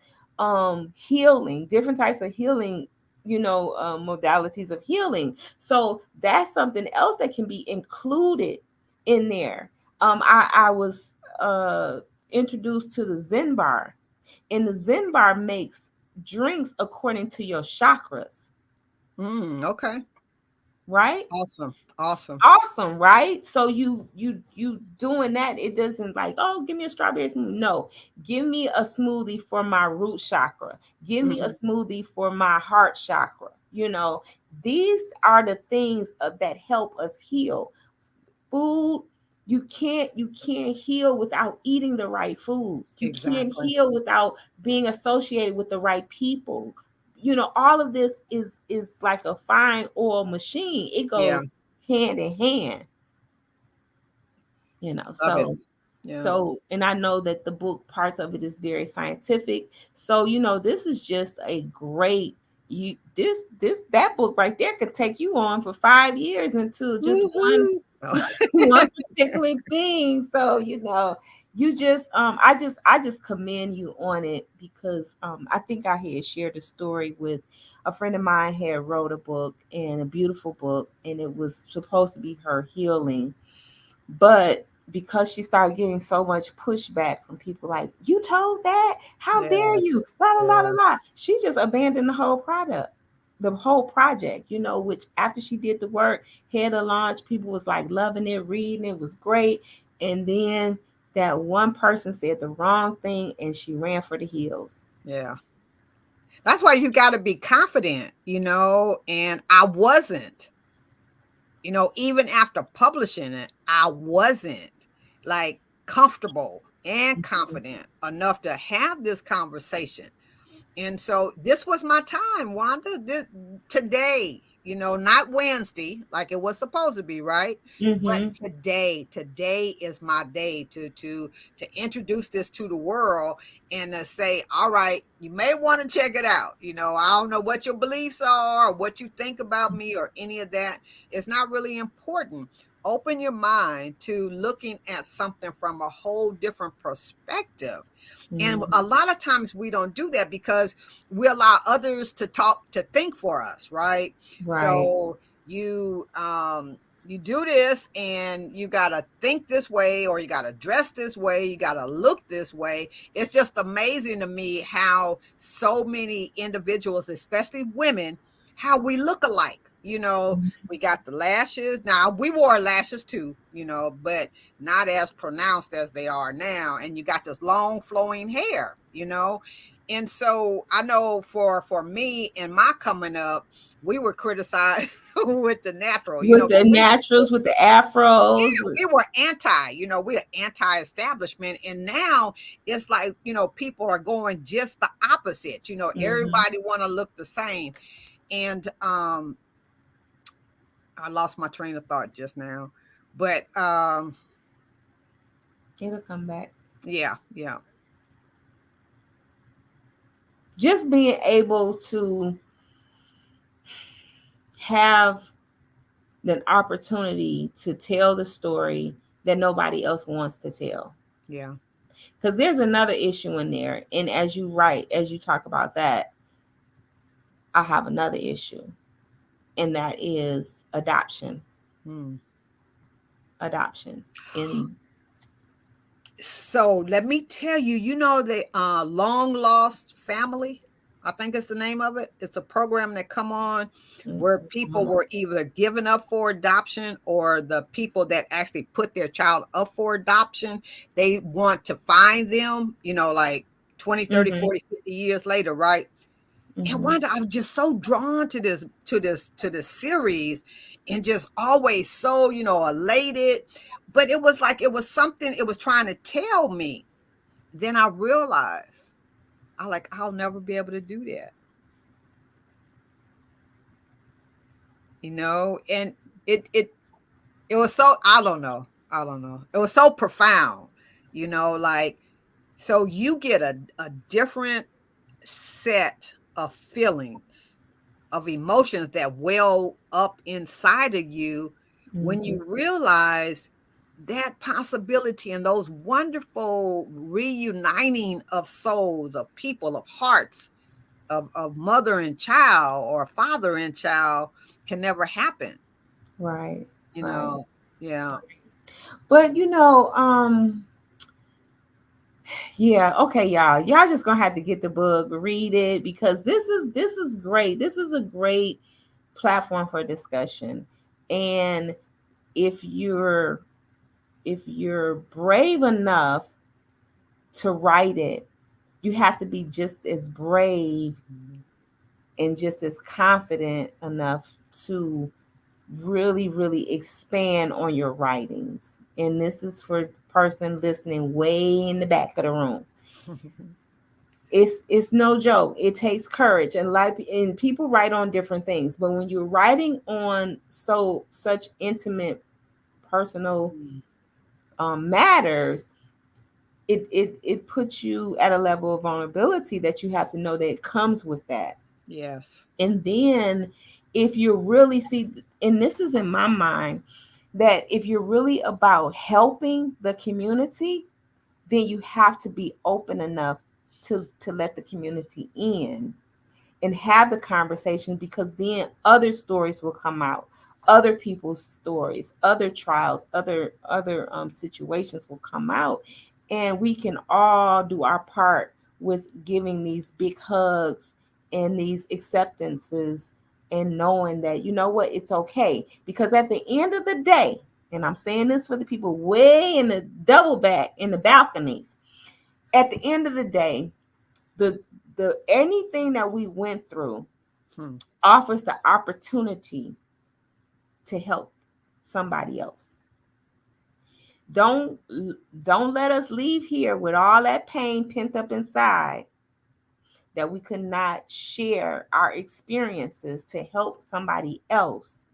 healing, different types of healing, modalities of healing. So that's something else that can be included in there. I was introduced to the Zen bar, and the Zen bar makes drinks according to your chakras. Okay. right? Awesome. Awesome. Awesome, right? So you doing that, it doesn't like, oh, give me a strawberry smoothie. No, give me a smoothie for my root chakra. Give me a Mhm. smoothie for my heart chakra. These are the things that help us heal. Food, you can't heal without eating the right food. You can't Exactly. heal without being associated with the right people. All of this is like a fine oil machine. It Yeah. goes hand in hand. Love it. So Yeah. and I know that the book, parts of it is very scientific. So this is just a great, you this that book right there could take you on for 5 years into just one Woohoo. Oh, one particular thing. So you just I just commend you on it, because I think I had shared a story with a friend of mine, had wrote a book, and a beautiful book, and it was supposed to be her healing. But because she started getting so much pushback from people, like, you told that, how dare yeah. you, blah blah blah blah Yeah. blah, she just abandoned the whole project, which after she did the work, had a launch, people was like loving it, reading it, was great. And then that one person said the wrong thing, and she ran for the hills. Yeah. That's why you got to be confident, and I wasn't. Even after publishing it, I wasn't like comfortable and confident enough to have this conversation. And so this was my time, Wanda. This today, not Wednesday like it was supposed to be, right? But Mm-hmm. today is my day to introduce this to the world and to say, all right, you may want to check it out. I don't know what your beliefs are or what you think about me or any of that. It's not really important. Open your mind to looking at something from a whole different perspective. And Mm-hmm. a lot of times we don't do that because we allow others to talk, to think for us, right? Right. So you do this and you got to think this way, or you got to dress this way, you got to look this way. It's just amazing to me how so many individuals, especially women, how we look alike. We got the lashes. Now, we wore lashes too, but not as pronounced as they are now. And you got this long flowing hair. And so I know for me and my coming up, we were criticized with the natural, With the because naturals, with the afros, we were we're anti-establishment. And now it's like, people are going just the opposite. Mhm. Everybody want to look the same. And I lost my train of thought just now. But It'll come back. yeah, yeah, Just being able to have the opportunity to tell the story that nobody else wants to tell. yeah. Because there's another issue in there. And as you talk about that, I have another issue, and that is adoption. Hmm. Adoption. And So let me tell you, the long lost family. I think it's the name of it. It's a program that come on where people were either given up for adoption, or the people that actually put their child up for adoption, they want to find them, like 20, 30, mm-hmm, 40, 50 years later, right? And mm-hmm, Wanda, I'm just so drawn to this series, and just always so, elated. But it was like it was something it was trying to tell me. Then I realized I'll never be able to do that. And it was so, I don't know. I don't know. It was so profound, like, so you get a different set of feelings, of emotions that well up inside of you when mm-hmm. you realize that possibility, and those wonderful reuniting of souls, of people, of hearts, of mother and child, or father and child, can never happen. Right, you right. know yeah. But yeah, okay, y'all. Y'all just gonna have to get the book, read it, because this is great. This is a great platform for discussion. And if you're brave enough to write it, you have to be just as brave and just as confident enough to really, really expand on your writings. And this is for person listening way in the back of the room. It's no joke. It takes courage, and and people write on different things. But when you're writing on such intimate, personal matters, it puts you at a level of vulnerability that you have to know that it comes with that. Yes. And then if you really see, and this is in my mind, that if you're really about helping the community, then you have to be open enough to let the community in and have the conversation, because then other stories will come out, other people's stories, other trials, other situations will come out, and we can all do our part with giving these big hugs and these acceptances, and knowing that, you know what, it's okay. Because at the end of the day, and I'm saying this for the people way in the double back in the balconies, at the end of the day, the anything that we went through offers the opportunity to help somebody else. Don't don't let us leave here with all that pain pent up inside, that we could not share our experiences to help somebody else.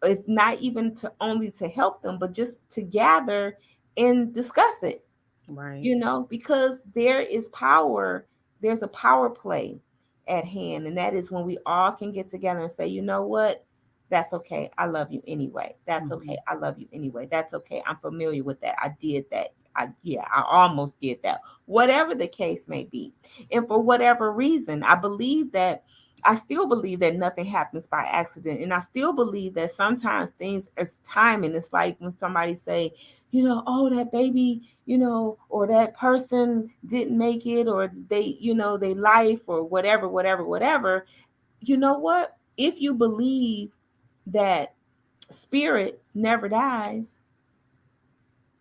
If not even to only to help them, but just to gather and discuss it. Right. Because there's a power play at hand, and that is when we all can get together and say, you know what, that's okay, I love you anyway, that's okay, I love you anyway, that's okay, I'm familiar with that, I did that, I almost did that, whatever the case may be. And for whatever reason, I still believe that nothing happens by accident, and I still believe that sometimes things is timing. It's like when somebody say, oh, that baby, or that person didn't make it, or they life, or whatever, whatever, whatever. You know what? If you believe that spirit never dies,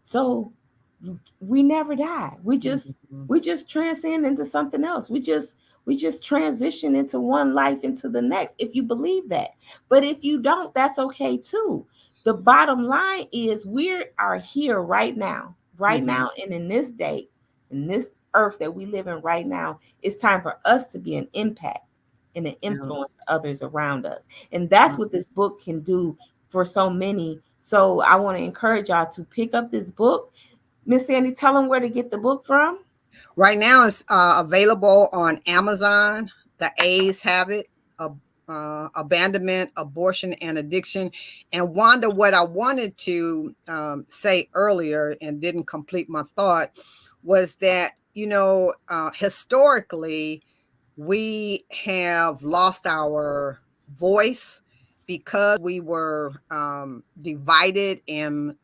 so we never die. We just transcend into something else. We just transition into one life into the next, if you believe that. But if you don't, that's okay too. The bottom line is we are here right now, and in this day, in this earth that we live in right now, it's time for us to be an impact and an Yeah. influence to others around us. And that's what this book can do for so many. So I want to encourage y'all to pick up this book. Miss Sandy, tell them where to get the book from. Right now, it's available on Amazon. The A's have it. Abandonment, abortion, and addiction. And Wanda, what I wanted to say earlier and didn't complete my thought was that, historically, we have lost our voice because we were divided and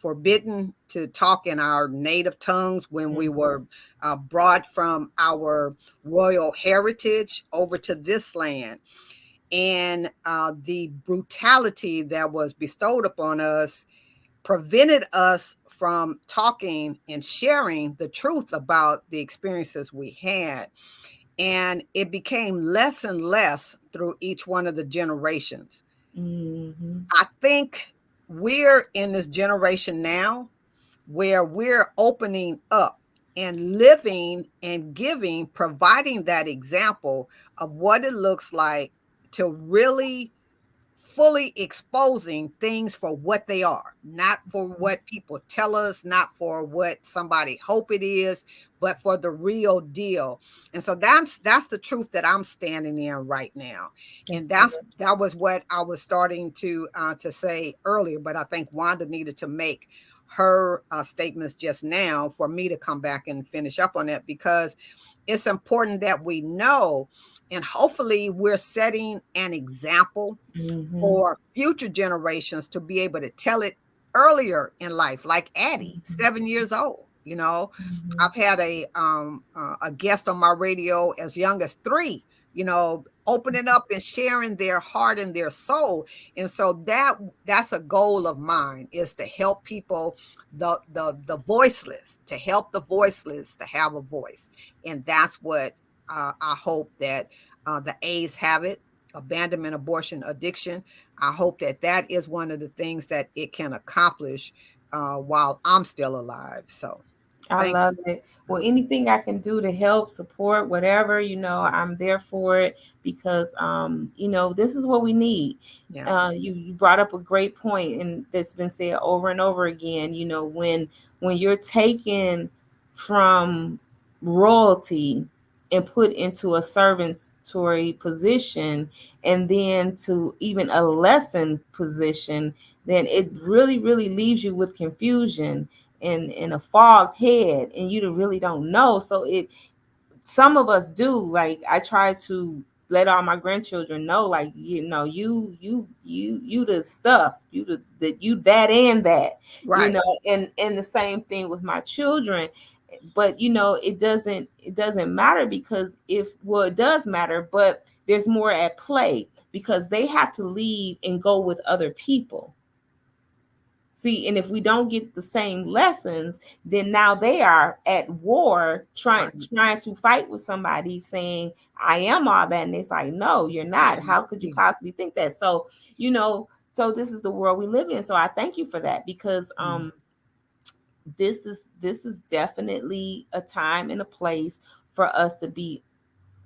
forbidden to talk in our native tongues when we were brought from our royal heritage over to this land. And the brutality that was bestowed upon us prevented us from talking and sharing the truth about the experiences we had. And it became less and less through each one of the generations. Mm-hmm. I think we're in this generation now where we're opening up and living and giving, providing that example of what it looks like to really fully exposing things for what they are, not for what people tell us, not for what somebody hope it is, but for the real deal. And so that's the truth that I'm standing in right now. And That's that was what I was starting to say earlier, but I think Wanda needed to make her statements just now for me to come back and finish up on that, because it's important that we know, and hopefully we're setting an example mm-hmm. for future generations to be able to tell it earlier in life, like Addie, 7 years old. Mm-hmm. I've had a guest on my radio as young as 3, opening up and sharing their heart and their soul. And so that's a goal of mine, is to help people, the voiceless, to help the voiceless to have a voice. And that's what I hope that the A's have it, abandonment, abortion, addiction. I hope that that is one of the things that it can accomplish while I'm still alive. So I thank love it. Well, anything I can do to help, support, whatever, I'm there for it because, this is what we need. you. Yeah. You brought up a great point, and that's been said over and over again. When you're taken from royalty and put into a servantry position, and then to even a lesson position, then it really, really leaves you with confusion and a fogged head, and you really don't know. So some of us do. Like, I try to let all my grandchildren know, like, you the stuff, you that and that, Right. and the same thing with my children. But it doesn't matter, because it does matter, but there's more at play, because they have to leave and go with other people. See, and if we don't get the same lessons, then now they are at war, trying Right. trying to fight with somebody saying, I am all that. And it's like, no, you're not. Yeah. How could you possibly think that? So this is the world we live in. So I thank you for that, because this is definitely a time and a place for us to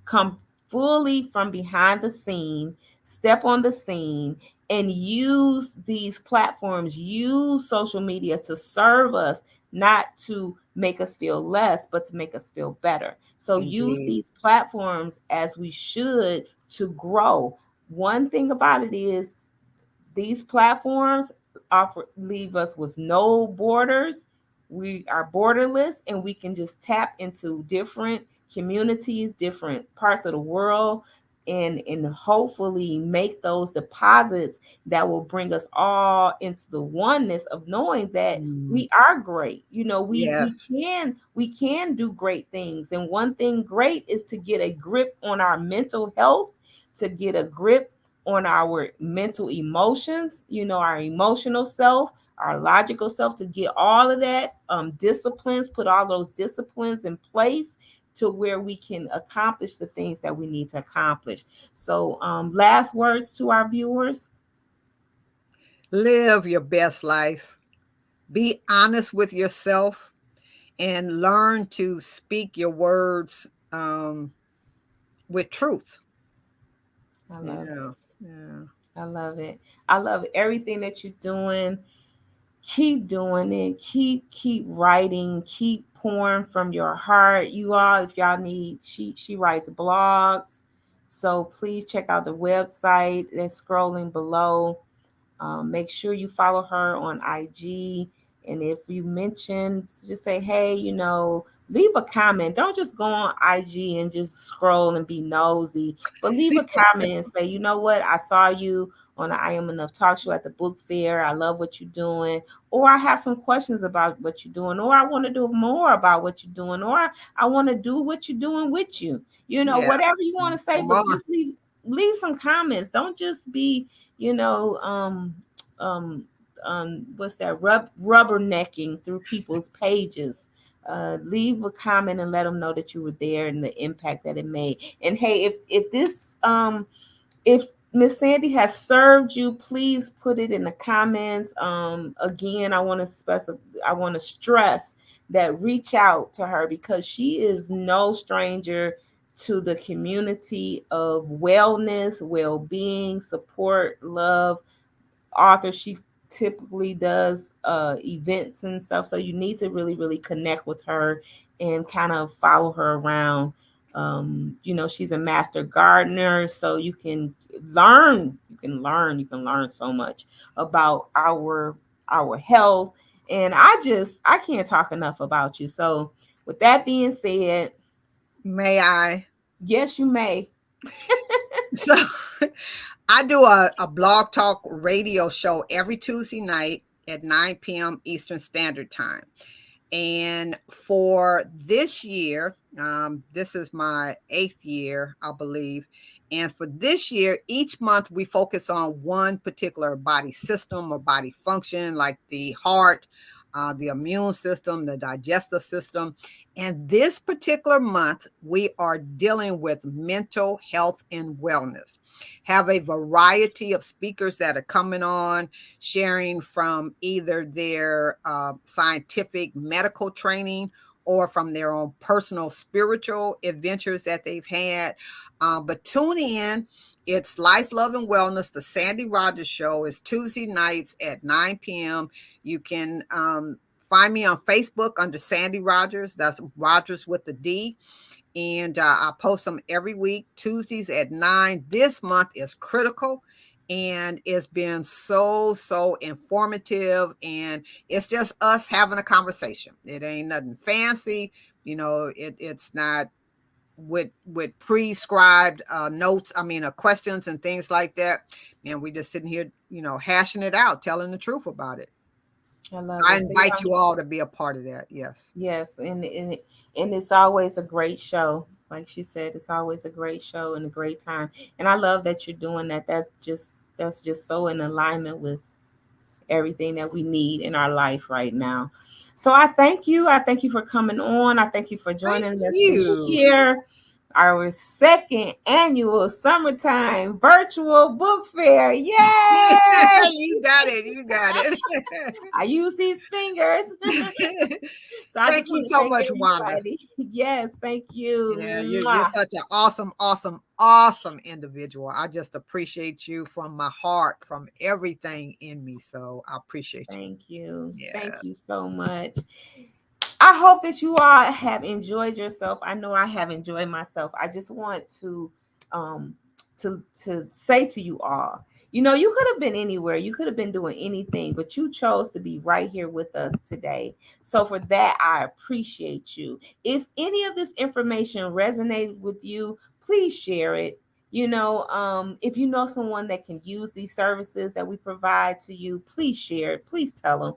come fully from behind the scene, step on the scene, and use these platforms, use social media to serve us, not to make us feel less, but to make us feel better. So use Indeed. these platforms as we should to grow. One thing about it is, these platforms leave us with no borders. We are borderless, and we can just tap into different communities, different parts of the world, and hopefully make those deposits that will bring us all into the oneness of knowing that Mm. we are great. We we Yes. can we can do great things. And one thing great is to get a grip on our mental health, to get a grip on our mental emotions, our emotional self, our logical self, to get all of that disciplines, put all those disciplines in place to where we can accomplish the things that we need to accomplish. So, last words to our viewers. Live your best life. Be honest with yourself and learn to speak your words with truth. I love Yeah. it. Yeah. I love it. I love everything that you're doing. Keep doing it. Keep writing. Keep pouring from your heart. You all, if y'all need, she writes blogs. So please check out the website that's scrolling below. Make sure you follow her on IG. And if you mention, just say, hey, leave a comment. Don't just go on IG and just scroll and be nosy, but leave a comment and say, you know what? I saw you on the I Am Enough talk show at the book fair. I love what you're doing. Or I have some questions about what you're doing. Or I want to do more about what you're doing. Or I want to do what you're doing with you. Yeah. Whatever you want to say, Come but on. just leave some comments. Don't just be you know, um, what's that? Rubbernecking through people's pages. Leave a comment and let them know that you were there and the impact that it made. And hey, if Miss Sandy has served you, please put it in the comments. Again, I want to stress that reach out to her, because she is no stranger to the community of wellness, well-being, support, love. Author, she typically does events and stuff, so you need to really, really connect with her and kind of follow her around. She's a master gardener, so you can learn so much about our health. And I can't talk enough about you. So with that being said, May I? yes, you may. So I do a blog talk radio show every Tuesday night at 9 p.m. Eastern Standard Time. And for this year, this is my 8th year, I believe. And for this year, each month we focus on one particular body system or body function, like the heart, the immune system, the digestive system. And this particular month, we are dealing with mental health and wellness. Have a variety of speakers that are coming on, sharing from either their scientific medical training or from their own personal spiritual adventures that they've had. But tune in. It's Life, Love, and Wellness, the Sandy Rogers Show. Is Tuesday nights at 9 p.m. You can find me on Facebook under Sandy Rogers. That's Rogers with the D. And I post them every week, Tuesdays at 9. This month is critical. And it's been so informative. And it's just us having a conversation. It ain't nothing fancy. It's not with prescribed notes, questions and things like that. And we just sitting here, hashing it out, telling the truth about it. I love I it. invite you all to be a part of that. Yes. Yes, and it's always a great show. Like she said, it's always a great show and a great time. And I love that you're doing that. That's just so in alignment with everything that we need in our life right now. So I thank you. I thank you for coming on. I thank you for joining us here. Our second annual summertime virtual book fair. Yay! You got it. You got it. I use these fingers. So thank you so much, Wanda. Yes, thank you. Yeah, you're such an awesome individual. I just appreciate you from my heart, from everything in me. So I appreciate you. Thank you. Yes. Thank you so much. I hope that you all have enjoyed yourself. I know I have enjoyed myself. I just want to say to you all, you could have been anywhere. You could have been doing anything, but you chose to be right here with us today. So for that, I appreciate you. If any of this information resonated with you, please share it. If you know someone that can use these services that we provide to you, please share it. Please tell them.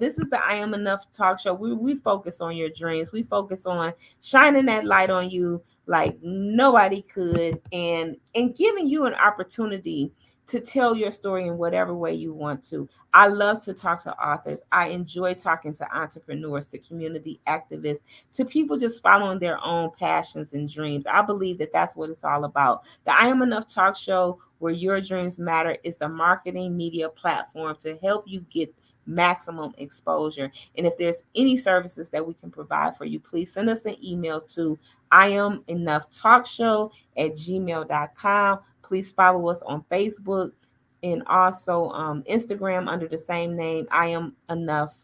This is the I Am Enough talk show. We focus on your dreams. We focus on shining that light on you like nobody could, and giving you an opportunity to tell your story in whatever way you want to. I love to talk to authors. I enjoy talking to entrepreneurs, to community activists, to people just following their own passions and dreams. I believe that that's what it's all about. The I Am Enough talk show, where your dreams matter, is the marketing media platform to help you get maximum exposure. And if there's any services that we can provide for you, please send us an email to IamEnoughTalkshow@gmail.com. Please follow us on Facebook and also Instagram under the same name, I Am Enough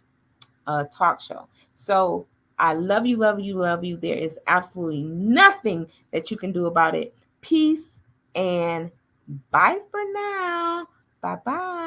Talk Show. So I love you, love you, love you. There is absolutely nothing that you can do about it. Peace and bye for now. Bye-bye.